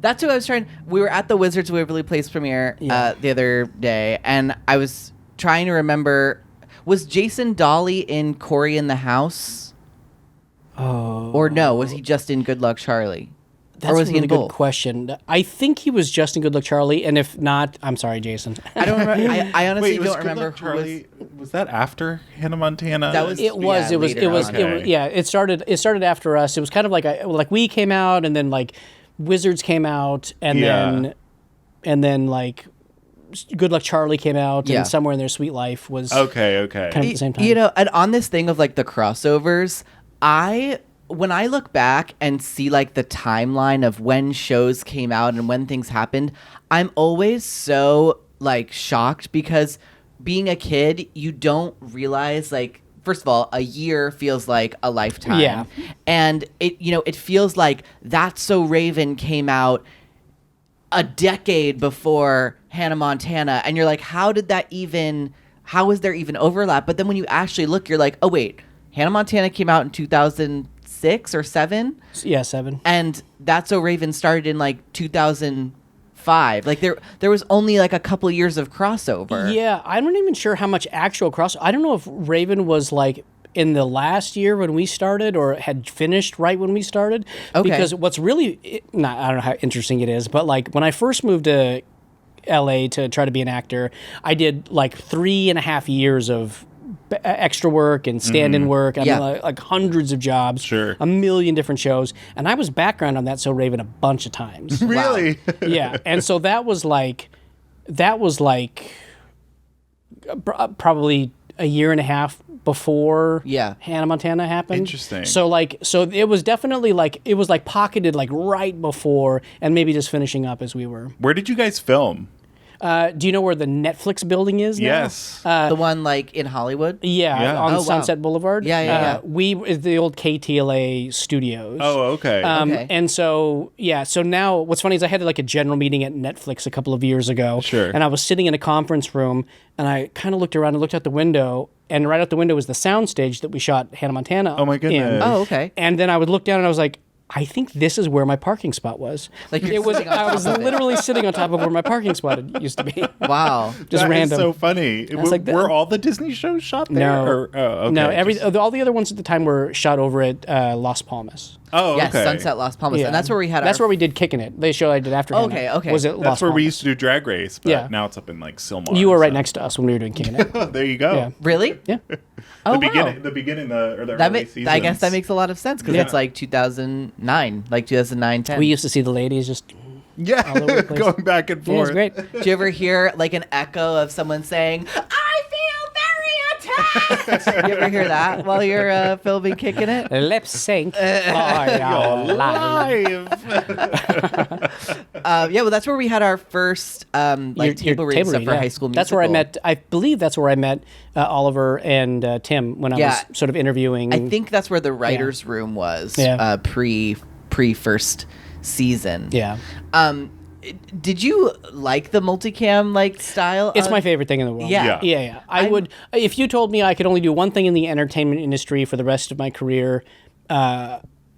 That's who I was trying. We were at the Wizards Waverly Place premiere the other day, and I was trying to remember, was Jason Dolly in Corey in the House? Oh. Or no, was he just in Good Luck Charlie? That's or was a he in really good both? question. I think he was just in Good Luck Charlie, and if not, I'm sorry, Jason. I don't remember. I honestly Wait, don't remember who Charlie. Was that after Hannah Montana? That was. It was. Okay. It started after us. It was kind of like we came out, and then like Wizards came out, and then like Good Luck Charlie came out, and Somewhere in Their Sweet Life was okay. kind of at the same time. And on this thing of like the crossovers, when I look back and see like the timeline of when shows came out and when things happened, I'm always so like shocked, because being a kid, you don't realize, like, first of all, a year feels like a lifetime. Yeah. And it feels like That's So Raven came out a decade before Hannah Montana, and you're like, how is there even overlap? But then when you actually look, you're like, oh wait, Hannah Montana came out in 2006 or 7? Yeah, 7. And That's So Raven started in like 2005. Like there was only like a couple years of crossover. Yeah, I'm not even sure how much actual I don't know if Raven was like in the last year when we started or had finished right when we started. Okay. Because what's really, I don't know how interesting it is, but like when I first moved to LA to try to be an actor, I did like 3.5 years of extra work and stand-in work. I mean, like hundreds of jobs, Sure. a million different shows, and I was background on That's So Raven a bunch of times. Really? Yeah, and so that was like probably a year and a half before Hannah Montana happened. Interesting. So it was definitely like, it was like pocketed like right before and maybe just finishing up as we were. Where did you guys film? Do you know where the Netflix building is now? Yes. The one like in Hollywood? Yeah. On Oh, wow. Sunset Boulevard. Yeah. The old KTLA studios. Oh, okay. Okay. And so now what's funny is I had like a general meeting at Netflix a couple of years ago. Sure. And I was sitting in a conference room, and I kind of looked around and looked out the window, and right out the window was the soundstage that we shot Hannah Montana. Oh my goodness. in. Oh, okay. And then I would look down and I was like, I think this is where my parking spot was. Like you're It was. sitting on I top was of it. literally sitting on top of where my parking spot used to be. Wow. Just That is random. so funny. was like, Were all the Disney shows shot there? No. Or, oh, okay. No, all the other ones at the time were shot over at Las Palmas. Oh, Yes, okay. Sunset Las Palmas. And that's where we had That's our... where we did Kicking It. The show I did after Okay, Hannah okay. was at That's Las where we Palmas. used to do Drag Race, but Yeah. now it's up in like Silmar. You were right so- next to us when we were doing Kicking It. There you go. Yeah. Really? Yeah. Oh, The wow. beginning, or the That early ma- I guess that seasons. makes a lot of sense because Yeah. it's like 2009, like 2009, 10. We used to see the ladies just. Yeah, all over the place. going back and Yeah, it was forth. great. Do you ever hear like an echo of someone saying, I feel very attacked? You ever hear that while you're filming Kicking It? Lip sync. for your life. Yeah, well, that's where we had our first Your table read stuff read, for yeah. High School Musical. That's where I met. I believe that's where I met Oliver and Tim when I Yeah. was sort of interviewing. I think that's where the writer's room was Yeah. pre first season. Yeah, Did you like the multicam like style? it's of- my favorite thing in the world. Yeah. yeah. I would if you told me I could only do one thing in the entertainment industry for the rest of my career.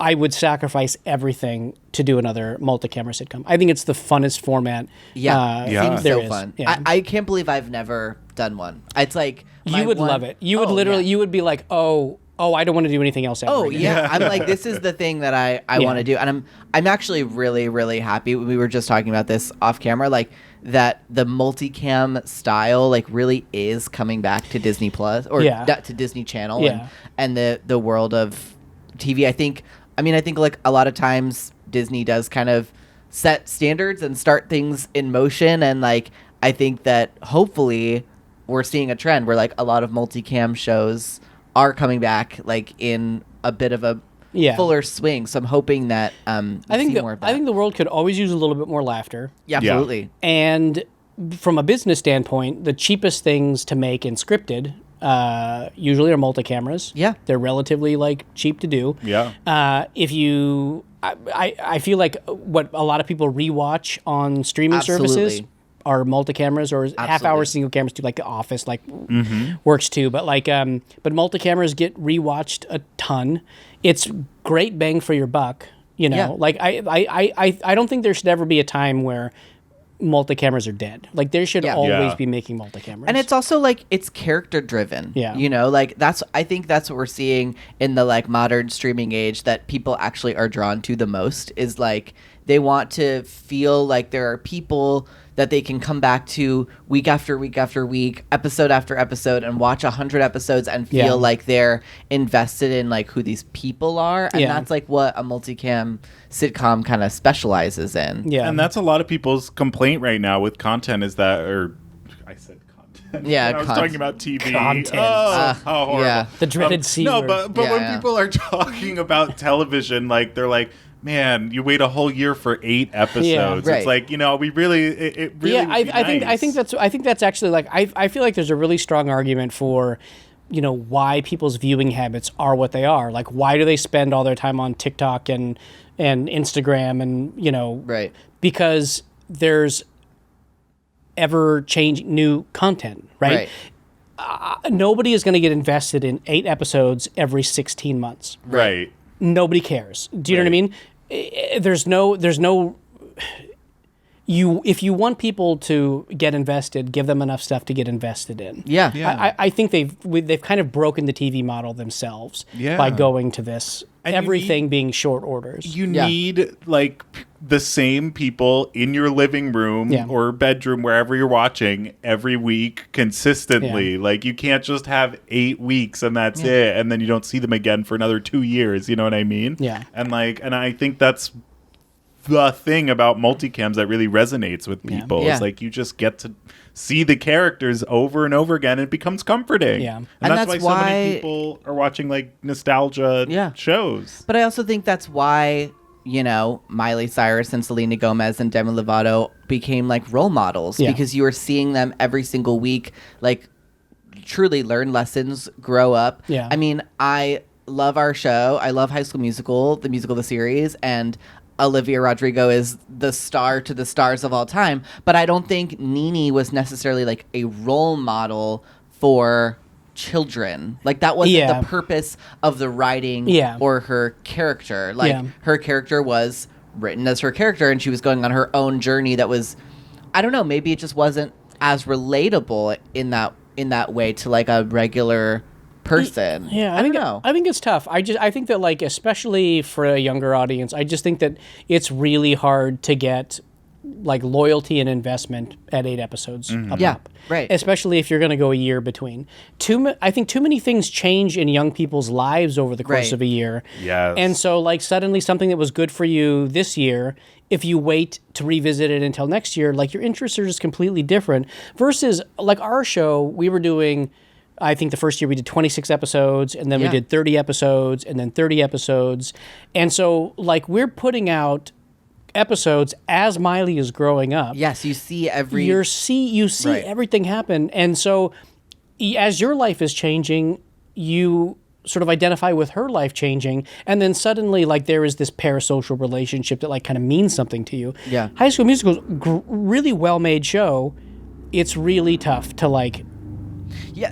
I would sacrifice everything to do another multi-camera sitcom. I think it's the funnest format. Yeah, Yeah. seems there so is. fun. Yeah. I can't believe I've never done one. It's like You would love it. You would literally. You would be like, oh, I don't want to do anything else ever. Oh again. yeah, I'm like, this is the thing that I Yeah. want to do, and I'm actually really really happy. We were just talking about this off camera, like that the multicam style like really is coming back to Disney Plus or Yeah. to Disney Channel Yeah. and the world of TV. I think like a lot of times Disney does kind of set standards and start things in motion, and like I think that hopefully we're seeing a trend where like a lot of multicam shows are coming back like in a bit of a Yeah. fuller swing. So I'm hoping that I think see more of that. I think the world could always use a little bit more laughter. yeah, absolutely. And from a business standpoint, the cheapest things to make in scripted usually are multi-cameras. Yeah. They're relatively like cheap to do. Yeah. If you, I feel like what a lot of people rewatch on streaming services Absolutely. are multi-cameras or half-hour single cameras too, like The Office, like works too. But like, but multi-cameras get rewatched a ton. It's great bang for your buck. You know, Yeah. like I don't think there should ever be a time where multi-cameras are dead. Like there should Yeah. always Yeah. be making multi-cameras. And it's also like it's character driven. Yeah. You know, like I think that's what we're seeing in the like modern streaming age that people actually are drawn to the most is like they want to feel like there are people that they can come back to week after week after week, episode after episode, and watch 100 episodes and feel Yeah. like they're invested in like who these people are. And Yeah. that's like what a multicam sitcom kind of specializes in. yeah. And that's a lot of people's complaint right now with content is that, or I said content. Yeah, When I was content. talking about TV. Content. Oh, how horrible. yeah. The dreaded C No, word. but Yeah, when yeah. people are talking about television, like they're like, man, you wait a whole year for 8 episodes. Right. It's like, we really, it really yeah, would be I think that's actually like I feel like there's a really strong argument for why people's viewing habits are what they are. Like why do they spend all their time on TikTok and Instagram and Right. because there's ever changing new content, right? Nobody is going to get invested in 8 episodes every 16 months. right. Nobody cares. Do you know what I Right. mean? There's no if you want people to get invested, give them enough stuff to get invested in. Yeah. Yeah. I think they've kind of broken the TV model themselves Yeah. by going to this. And you Everything being short orders. You Yeah. need like the same people in your living room Yeah. or bedroom, wherever you're watching, every week consistently. Yeah. Like you can't just have 8 weeks and that's it, and then you don't see them again for another 2 years. You know what I mean? Yeah. And I think that's the thing about multicams that really resonates with people. Yeah. Is like you just get to see the characters over and over again. And it becomes comforting. Yeah. And, And that's that's why so why- many people are watching like nostalgia shows. But I also think that's why, Miley Cyrus and Selena Gomez and Demi Lovato became like role models Yeah. because you were seeing them every single week, like truly learn lessons, grow up. Yeah. I mean, I love our show. I love High School Musical, the series, and Olivia Rodrigo is the star to the stars of all time. But I don't think Nene was necessarily like a role model for children. Like that wasn't the purpose of the writing or her character. Like her character was written as her character, and she was going on her own journey that was, I don't know, maybe it just wasn't as relatable in that way to like a regular person. Yeah, I don't know. I think it's tough. I think that like especially for a younger audience, I just think that it's really hard to get like loyalty and investment at 8 episodes. Up. Right. Especially if you're going to go a year between. I think too many things change in young people's lives over the course of a year. Yes. And so like suddenly something that was good for you this year, if you wait to revisit it until next year, like your interests are just completely different. Versus like our show, we were doing, I think the first year we did 26 episodes, and then we did 30 episodes, and then 30 episodes. And so like we're putting out episodes as Miley is growing up. Yes, you see everything happen. And so as your life is changing, you sort of identify with her life changing, and then suddenly like there is this parasocial relationship that like kind of means something to you. Yeah. High School Musical's really well-made show. It's really tough to like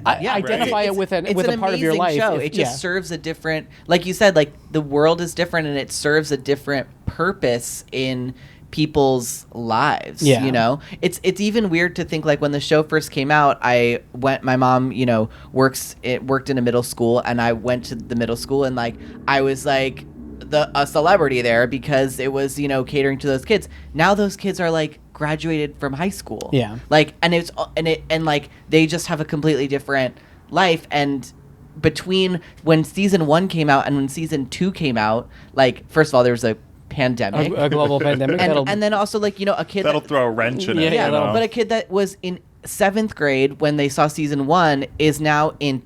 identify it with a part of your life. Show. It just serves a different, like you said, like the world is different and it serves a different purpose in people's lives. Yeah. You know, it's even weird to think like when the show first came out, my mom, you know, worked in a middle school, and I went to the middle school, and like I was like a celebrity there because it was, you know, catering to those kids. Now those kids are like graduated from high school. Yeah. Like, and like they just have a completely different life. And between when season 1 came out and when season 2 came out, like, first of all, there was a pandemic, a global pandemic, and then also like, you know, a kid that'll throw a wrench in it. Yeah, but a kid that was in 7th grade when they saw season 1 is now in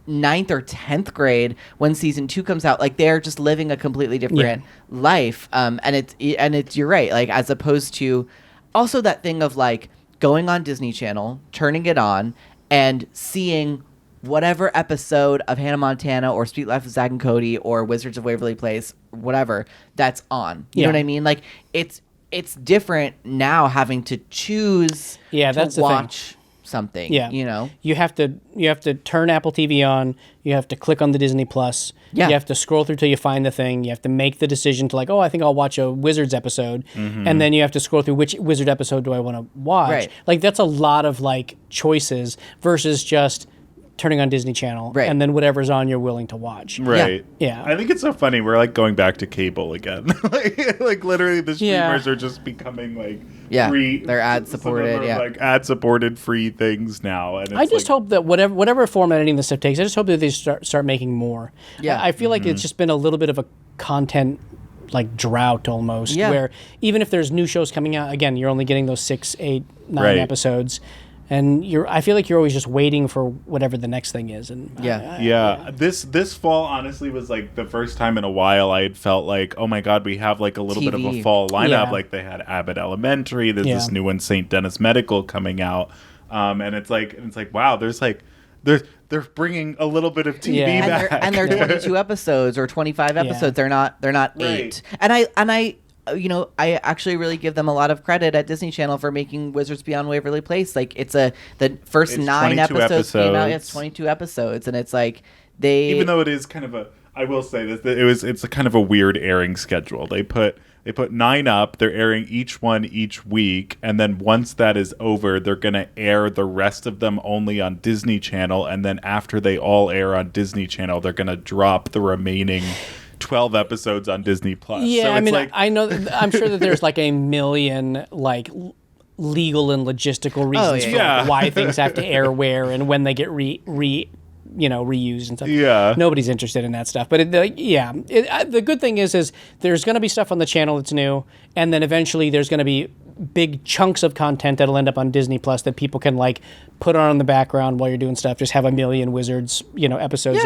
9th or 10th grade when season 2 comes out. Like they're just living a completely different life. And it's you're right. Like as opposed to also that thing of like going on Disney Channel, turning it on, and seeing whatever episode of Hannah Montana or Sweet Life of Zack and Cody or Wizards of Waverly Place, whatever that's on. You know what I mean? Like it's different now having to choose that's to watch something. Yeah. You know? You have to turn Apple TV on, you have to click on the Disney Plus, you have to scroll through till you find the thing, you have to make the decision to like, oh, I think I'll watch a Wizards episode, and then you have to scroll through which Wizard episode do I want to watch. Right. Like that's a lot of like choices versus just turning on Disney Channel and then whatever's on you're willing to watch. Right. Yeah. I think it's so funny. We're like going back to cable again. like literally the streamers are just becoming like free. They're ad supported. Like ad supported free things now. And it's I just hope that whatever form editing this stuff takes, I just hope that they start making more. Yeah. I feel like it's just been a little bit of a content like drought almost, where even if there's new shows coming out, again, you're only getting those 6, 8, 9 episodes. And I feel like you're always just waiting for whatever the next thing is. And this fall honestly was like the first time in a while I had felt like, oh my God, we have like a little bit of a fall lineup. Like they had Abbott Elementary, there's this new one, St. Dennis Medical, coming out, and it's like wow, there's like they're bringing a little bit of TV back, and they're 22 episodes or 25 episodes. They're not 8. And I you know, I actually really give them a lot of credit at Disney Channel for making Wizards Beyond Waverly Place. Like the first 9 episodes came out. It's 22 episodes, and it's like even though it is kind of I will say this, it's a kind of a weird airing schedule. They put 9 up. They're airing each one each week, and then once that is over, they're gonna air the rest of them only on Disney Channel, and then after they all air on Disney Channel, they're gonna drop the remaining 12 episodes on Disney Plus. Yeah, so I mean, like, I know. I'm sure that there's like a million like legal and logistical reasons for like, why things have to air where and when they get reused and stuff. Yeah, nobody's interested in that stuff. But the good thing is there's going to be stuff on the channel that's new, and then eventually there's going to be big chunks of content that'll end up on Disney Plus that people can like put on in the background while you're doing stuff. Just have a million Wizards, episodes.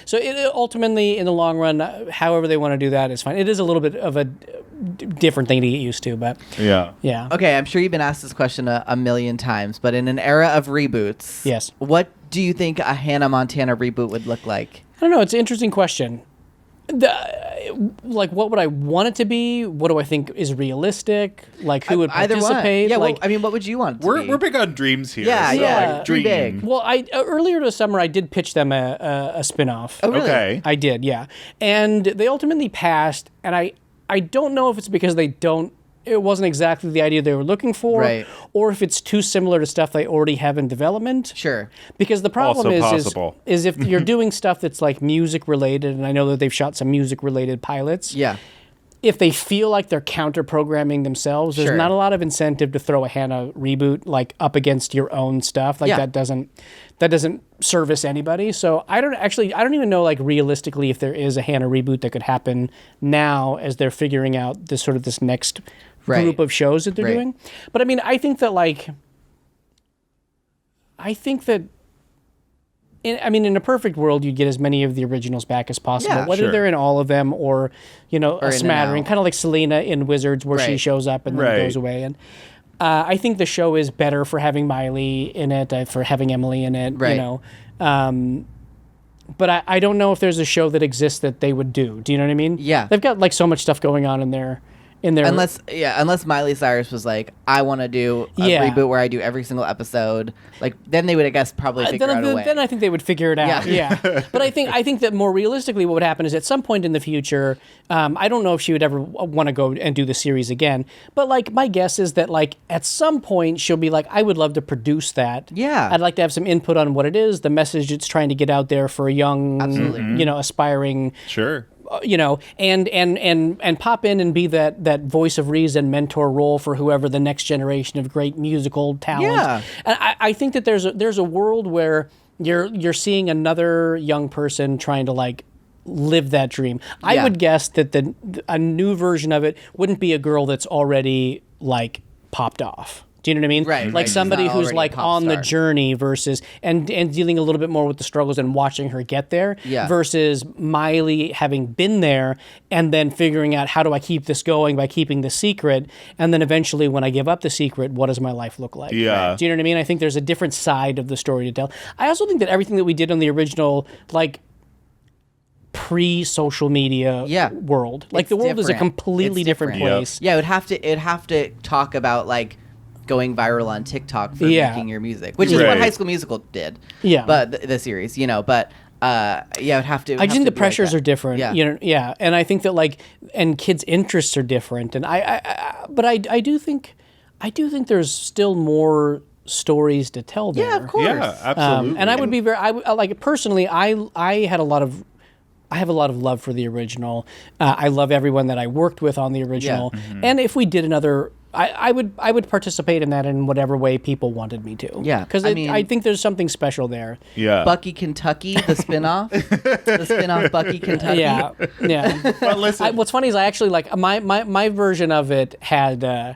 So it ultimately, in the long run, however they want to do that is fine. It is a little bit of a different thing to get used to, but yeah. Okay, I'm sure you've been asked this question a million times, but in an era of reboots, yes, what do you think a Hannah Montana reboot would look like? I don't know. It's an interesting question. like, what would I want it to be? What do I think is realistic? Like, who would participate? Yeah, like, I mean, what would you want it to be? We're big on dreams here. Yeah, so, yeah. like, Dream dream. big. well, earlier this summer I did pitch them a spin-off. Oh, really? Okay. I did, yeah. And they ultimately passed, and I don't know if it's because it wasn't exactly the idea they were looking for, Right. or if it's too similar to stuff they already have in development. Sure. Because the problem Also is possible. if you're doing stuff that's like music related, and I know that they've shot some music related pilots. Yeah. If they feel like they're counter programming themselves, there's Sure. not a lot of incentive to throw a Hannah reboot like up against your own stuff. Like Yeah. that doesn't service anybody. So I don't even know, like, realistically if there is a Hannah reboot that could happen now as they're figuring out this next Right. group of shows that they're Right. doing. But I mean, I think that in a perfect world, you'd get as many of the originals back as possible, Yeah, whether sure. they're in all of them or in a and smattering, out. kind of like Selena in Wizards, where she Right. shows up and then Right. goes away. And I think the show is better for having Miley in it, for having Emily in it. Right. But I don't know if there's a show that exists that they would do. Do you know what I mean? Yeah. They've got like so much stuff going on in their. Unless Miley Cyrus was like, I want to do a Yeah. reboot where I do every single episode. Like, then they would, I guess, probably figure out a way. Then I think they would figure it out. Yeah. Yeah. But I think that more realistically, what would happen is at some point in the future, I don't know if she would ever want to go and do the series again. But like my guess is that like at some point she'll be like, I would love to produce that. Yeah. I'd like to have some input on what it is, the message it's trying to get out there for a young, Absolutely. aspiring. Sure. And pop in and be that voice of reason, mentor role for whoever the next generation of great musical talent. Yeah. And I think that there's a world where you're seeing another young person trying to like live that dream. I Yeah. would guess that a new version of it wouldn't be a girl that's already like popped off. Do you know what I mean? Right, Like right. somebody She's not who's already a like pop on the star. journey versus and dealing a little bit more with the struggles and watching her get there Yeah. versus Miley having been there and then figuring out how do I keep this going by keeping the secret, and then eventually when I give up the secret, what does my life look like? Yeah. Do you know what I mean? I think there's a different side of the story to tell. I also think that everything that we did on the original, like pre-social media Yeah. world, like It's the world is a different. completely It's different different. place. Yeah, it'd have to talk about like going viral on TikTok for Yeah. making your music, which is what Right. High School Musical did. Yeah. But the series, but it'd have to. I just think the pressures are different. Yeah. Yeah, and I think that like, and kids' interests are different, and but I do think there's still more stories to tell there. Yeah, of course. Yeah, absolutely. And I would be like personally, I have a lot of love for the original. I love everyone that I worked with on the original, and if we did another. I would participate in that in whatever way people wanted me to. Yeah, because I mean- I think there's something special there. Yeah. Bucky Kentucky, the spinoff, the spinoff Bucky Kentucky. Yeah, yeah. But listen, What's funny is I actually like my version of it had a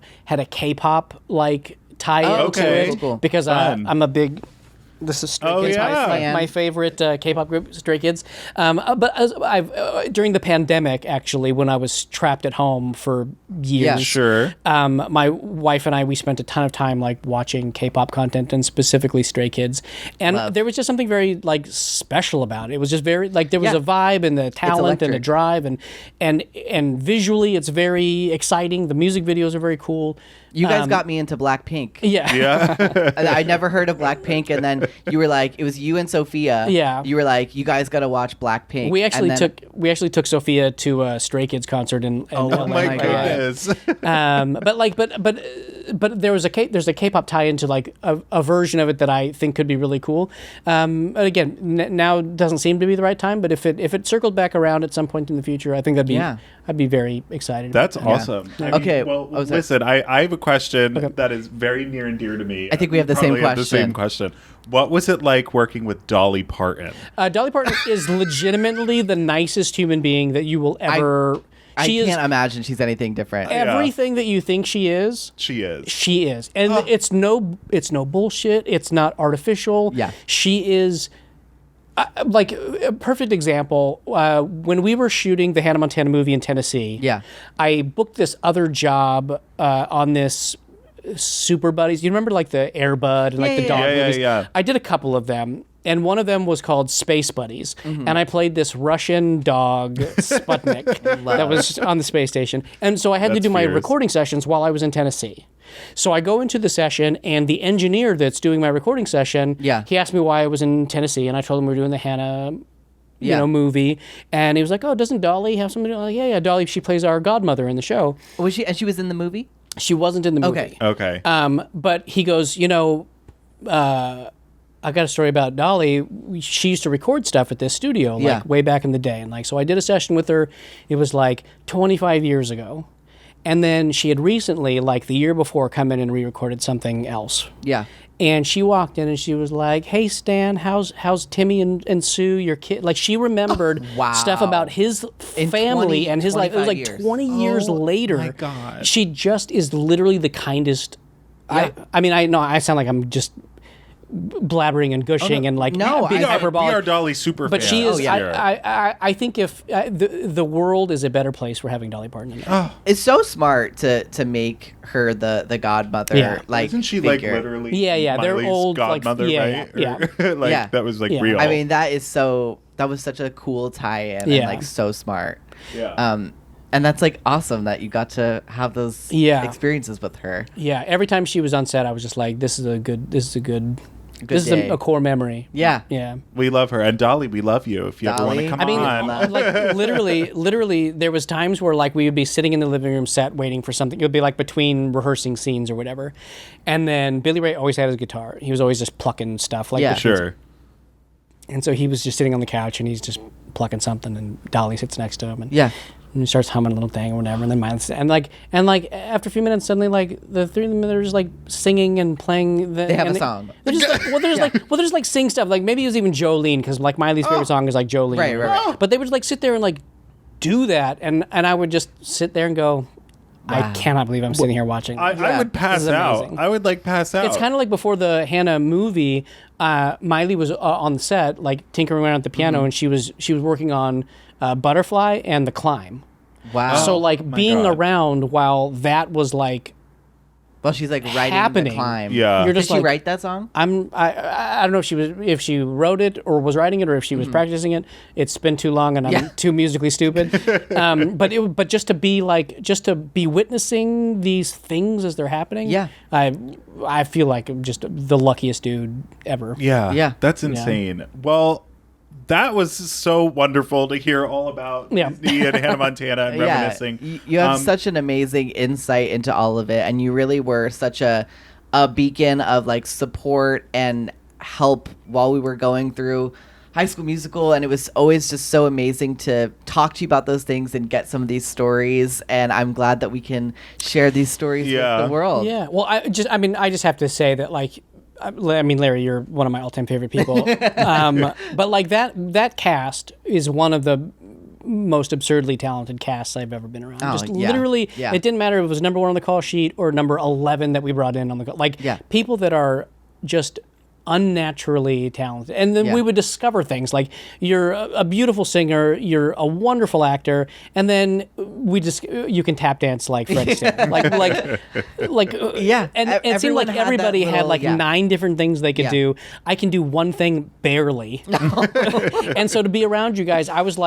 K-pop like tie Oh, into okay. it Cool. because Fun. I'm a big. This is Stray Oh, Kids, yeah. my favorite K-pop group, Stray Kids. But during the pandemic, actually, when I was trapped at home for years, Yeah. sure. my wife and we spent a ton of time like watching K-pop content and specifically Stray Kids, and Love. there was just something very like special about it. It was just very like there was Yeah. a vibe and the talent and the electric. drive and visually it's very exciting. The music videos are very cool. You guys got me into Blackpink. Yeah. Yeah. I never heard of Blackpink, and then you were like, it was you and Sophia. Yeah. You were like, you guys got to watch Blackpink. We actually And then- took Sophia to a Stray Kids concert in Oh LA. my my God. goodness. But there's a K-pop tie into like a version of it that I think could be really cool. And again, now doesn't seem to be the right time. But if it circled back around at some point in the future, I think I'd be very excited. That's about that. awesome. Yeah. I mean, Okay, well, what was that? listen, I have a question that is very near and dear to me. I think we have the same Probably have the same question. question. What was it like working with Dolly Parton? Dolly Parton is legitimately the nicest human being that you will ever. I She can't is imagine she's anything different. everything that you think she is. She is. She is, and it's no bullshit. It's not artificial. Yeah. She is. Like a perfect example, when we were shooting the Hannah Montana movie in Tennessee, Yeah. I booked this other job on this super buddies. You remember like the Air Bud and like the dog movies? Yeah. I did a couple of them. And one of them was called Space Buddies. And I played this Russian dog, Sputnik, that was on the space station. And so I had to do my recording sessions while I was in Tennessee. So I go into the session, and the engineer that's doing my recording session, he asked me why I was in Tennessee, and I told him we were doing the Hannah movie. And he was like, oh, doesn't Dolly have something? Like, yeah, Dolly, she plays our godmother in the show. Was she? And she was in the movie? She wasn't in the movie. Okay. But he goes, I got a story about Dolly. She used to record stuff at this studio, way back in the day. And so I did a session with her. It was 25 years ago. And then she had recently, the year before, come in and re-recorded something else. Yeah. And she walked in and she was like, hey, Stan, how's Timmy and Sue, your kid? She remembered stuff about his family and his life. It was 20 years later. My God. She just is literally the kindest. I know I sound like I'm just blabbering and gushing and being hyperbolic. We are Dolly super but fans. she is. I think if the world is a better place for having Dolly Parton in it. It's so smart to make her the godmother. Yeah. Isn't she figure. literally? Yeah. They're Miley's old. godmother, right? Yeah. That was Yeah. real. I mean, that was such a cool tie-in and so smart. Yeah. And that's awesome that you got to have those experiences with her. Yeah. Every time she was on set, I was just like, this is a day. a core memory. Yeah. Yeah. We love her. And Dolly, we love you if you ever want to Dolly, come on. literally, there was times where we would be sitting in the living room set waiting for something. It would be between rehearsing scenes or whatever. And then Billy Ray always had his guitar. He was always just plucking stuff. Sure. And so he was just sitting on the couch and he's just plucking something, and Dolly sits next to him. And and he starts humming a little thing or whatever, and then after a few minutes, suddenly the three of them, they're just singing and playing. They have a song. They're just sing stuff. Maybe it was even Jolene, because Miley's favorite song is Jolene. Right. But they would sit there and do that, and I would just sit there and go, I cannot believe I'm sitting here watching. I would pass out. I would pass out. It's kind of like before the Hannah movie. Miley was on the set, tinkering around at the piano, and she was working on Butterfly and The Climb. Wow. So being around while that was well, she's writing happening. The Climb. Yeah. You're just Did she write that song? I don't know if she wrote it or was writing it or if she was practicing it. It's been too long and I'm too musically stupid. But just to be witnessing these things as they're happening. Yeah. I feel like I'm just the luckiest dude ever. Yeah. That's insane. Well, that was so wonderful to hear all about Disney and Hannah Montana and reminiscing. You have such an amazing insight into all of it, and you really were such a beacon of support and help while we were going through High School Musical, and it was always just so amazing to talk to you about those things and get some of these stories, and I'm glad that we can share these stories with the world. Yeah. Well, I just have to say that Larry, you're one of my all-time favorite people. But that cast is one of the most absurdly talented casts I've ever been around. Literally, it didn't matter if it was number 1 on the call sheet or number 11 that we brought in on the call. People that are just unnaturally talented, and then we would discover things you're a beautiful singer, you're a wonderful actor, and then you can tap dance like Fred Astaire. And it seemed like everybody had 9 different things they could do. I can do one thing barely. And so to be around you guys, I was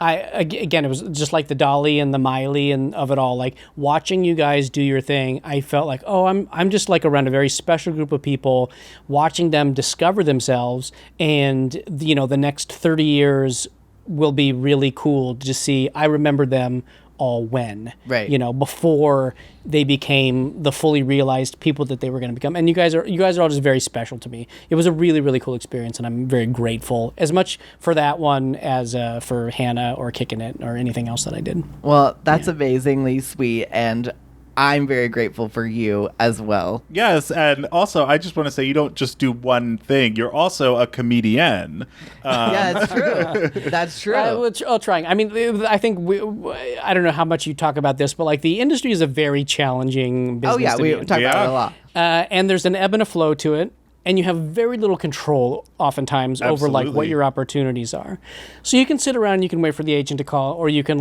again, it was just like the Dolly and the Miley and of it all, watching you guys do your thing. I felt I'm just around a very special group of people, watching them discover themselves, and the next 30 years will be really cool to see. I remember them all before they became the fully realized people that they were going to become. And you guys are all just very special to me. It was a really, really cool experience, and I'm very grateful as much for that one as for Hannah or Kicking It or anything else that I did. Well, that's amazingly sweet, and I'm very grateful for you as well. Yes, and also I just want to say you don't just do one thing. You're also a comedian. Yeah, it's true. That's true. Trying. I mean, I think I don't know how much you talk about this, but the industry is a very challenging business. We talk about it a lot. And there's an ebb and a flow to it. And you have very little control oftentimes over what your opportunities are. So you can sit around and you can wait for the agent to call, or you can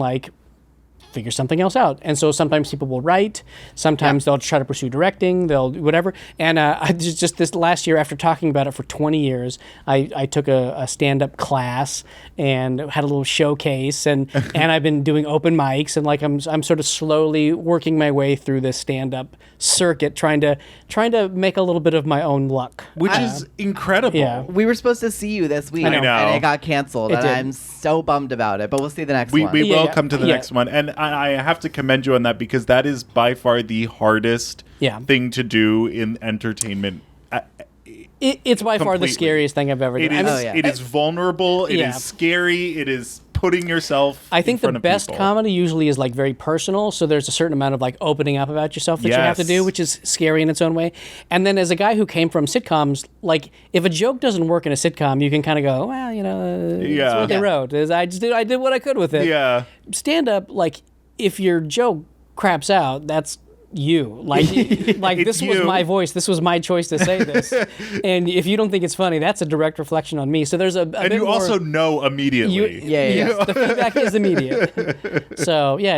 figure something else out. And so sometimes people will write, sometimes they'll try to pursue directing, they'll whatever. And I just this last year, after talking about it for 20 years, I took a stand-up class and had a little showcase, and I've been doing open mics, and like I'm sort of slowly working my way through this stand-up circuit, trying to make a little bit of my own luck. Which is incredible. Yeah. We were supposed to see you this week, I know. and it got canceled, It and did. I'm so bummed about it. But we'll see the next We one. will come to the Yeah. next one. And I have to commend you on that, because that is by far the hardest thing to do in entertainment. It's by far the Completely. scariest thing I've ever done. It is vulnerable. It is scary. It is putting yourself I think in the front of best people. comedy usually is like very personal, so there's a certain amount of like opening up about yourself that you have to Yes. do, which is scary in its own way. And then as a guy who came from sitcoms, like if a joke doesn't work in a sitcom, you can kind of go, well, it's what they wrote. I did what I could with it. Yeah. Stand up, like if your joke craps out, that's you. Like this was you. my voice. This was my choice to say this. And if you don't think it's funny, that's a direct reflection on me. So there's a bit And you more, also know immediately. Yes, the feedback is immediate. So yeah,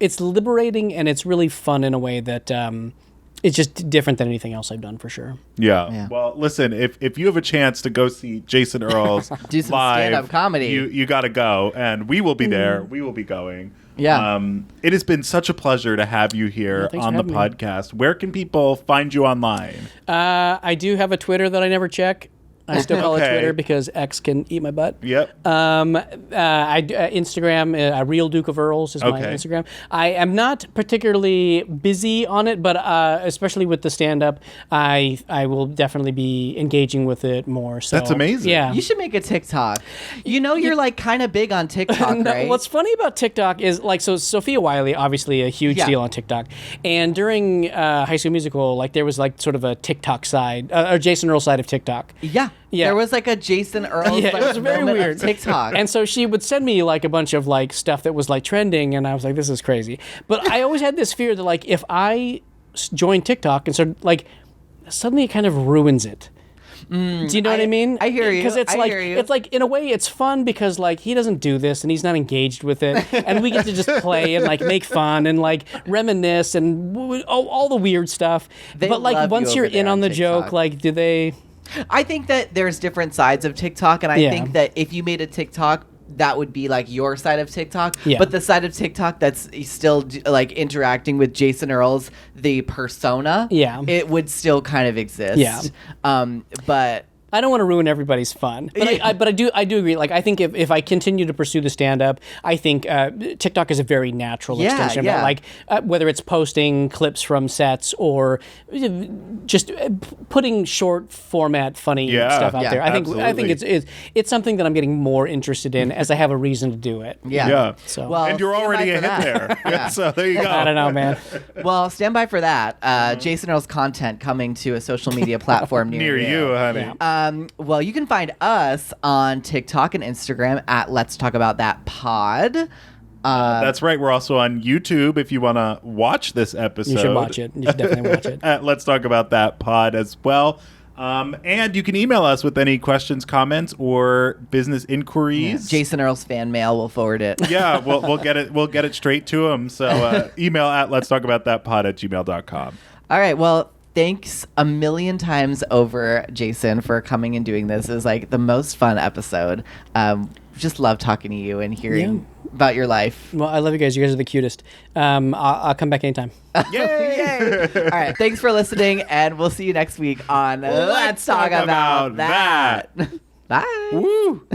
it's liberating, and it's really fun in a way that it's just different than anything else I've done for sure. Yeah. Well, listen, if you have a chance to go see Jason Earles Do some live, stand-up comedy. you got to go, and we will be there. We will be going. Yeah. It has been such a pleasure to have you here thanks on for the having me. podcast. Where can people find you online? I do have a Twitter that I never check. I still call Okay. it Twitter because X can eat my butt. Yep. Instagram, Real Duke of Earles is my Okay. Instagram. I am not particularly busy on it, but especially with the stand-up, I will definitely be engaging with it more. So That's amazing. Yeah. You should make a TikTok. You're like kind of big on TikTok, No, right? what's funny about TikTok is like, so Sophia Wiley, obviously a huge Yeah. deal on TikTok, and during High School Musical, like there was like sort of a TikTok side, or Jason Earle side of TikTok. Yeah. Yeah. There was like a Jason Earles Yeah, it was very moment of weird. TikTok. And so she would send me like a bunch of like stuff that was like trending, and I was like, this is crazy. But I always had this fear that like if I join TikTok and so like suddenly it kind of ruins it. Do you know what I mean? I hear you. Because it's I like hear you. it's like in a way it's fun because like he doesn't do this and he's not engaged with it, and we get to just play and like make fun and like reminisce and all the weird stuff. They but like love once you you're over there in on on the TikTok. joke, like do they? I think that there's different sides of TikTok, and I Yeah. think that if you made a TikTok, that would be like your side of TikTok. Yeah. But the side of TikTok that's still like interacting with Jason Earles, the persona, Yeah. it would still kind of exist. Yeah. But I don't want to ruin everybody's fun, but I do agree. Like I think if I continue to pursue the stand up, I think TikTok is a very natural Yeah, extension of yeah. that. Like whether it's posting clips from sets or just putting short format funny Yeah. stuff out Yeah, there. I think absolutely. it's something that I'm getting more interested in as I have a reason to do it. yeah. Yeah. So Well, And you're stand already by a for hit that. there. Yeah. So there you go. I don't know, man. Well, stand by for that. Jason Earles content coming to a social media platform Near you, honey. Yeah. Well, you can find us on TikTok and Instagram at Let's Talk About That Pod. That's right. We're also on YouTube if you want to watch this episode. You should watch it. You should definitely watch it. Let's Talk About That Pod as well. And you can email us with any questions, comments, or business inquiries. Jason Earles fan mail. We'll forward it. Yeah, we'll get it. We'll get it straight to him. So email at letstalkaboutthatpod@gmail.com. All right. Well, thanks a million times over, Jason, for coming and doing this. It was like the most fun episode. Just love talking to you and hearing about your life. Well, I love you guys. You guys are the cutest. I'll come back anytime. Yay! All right. Thanks for listening, and we'll see you next week on Let's Talk About That. Bye. Woo!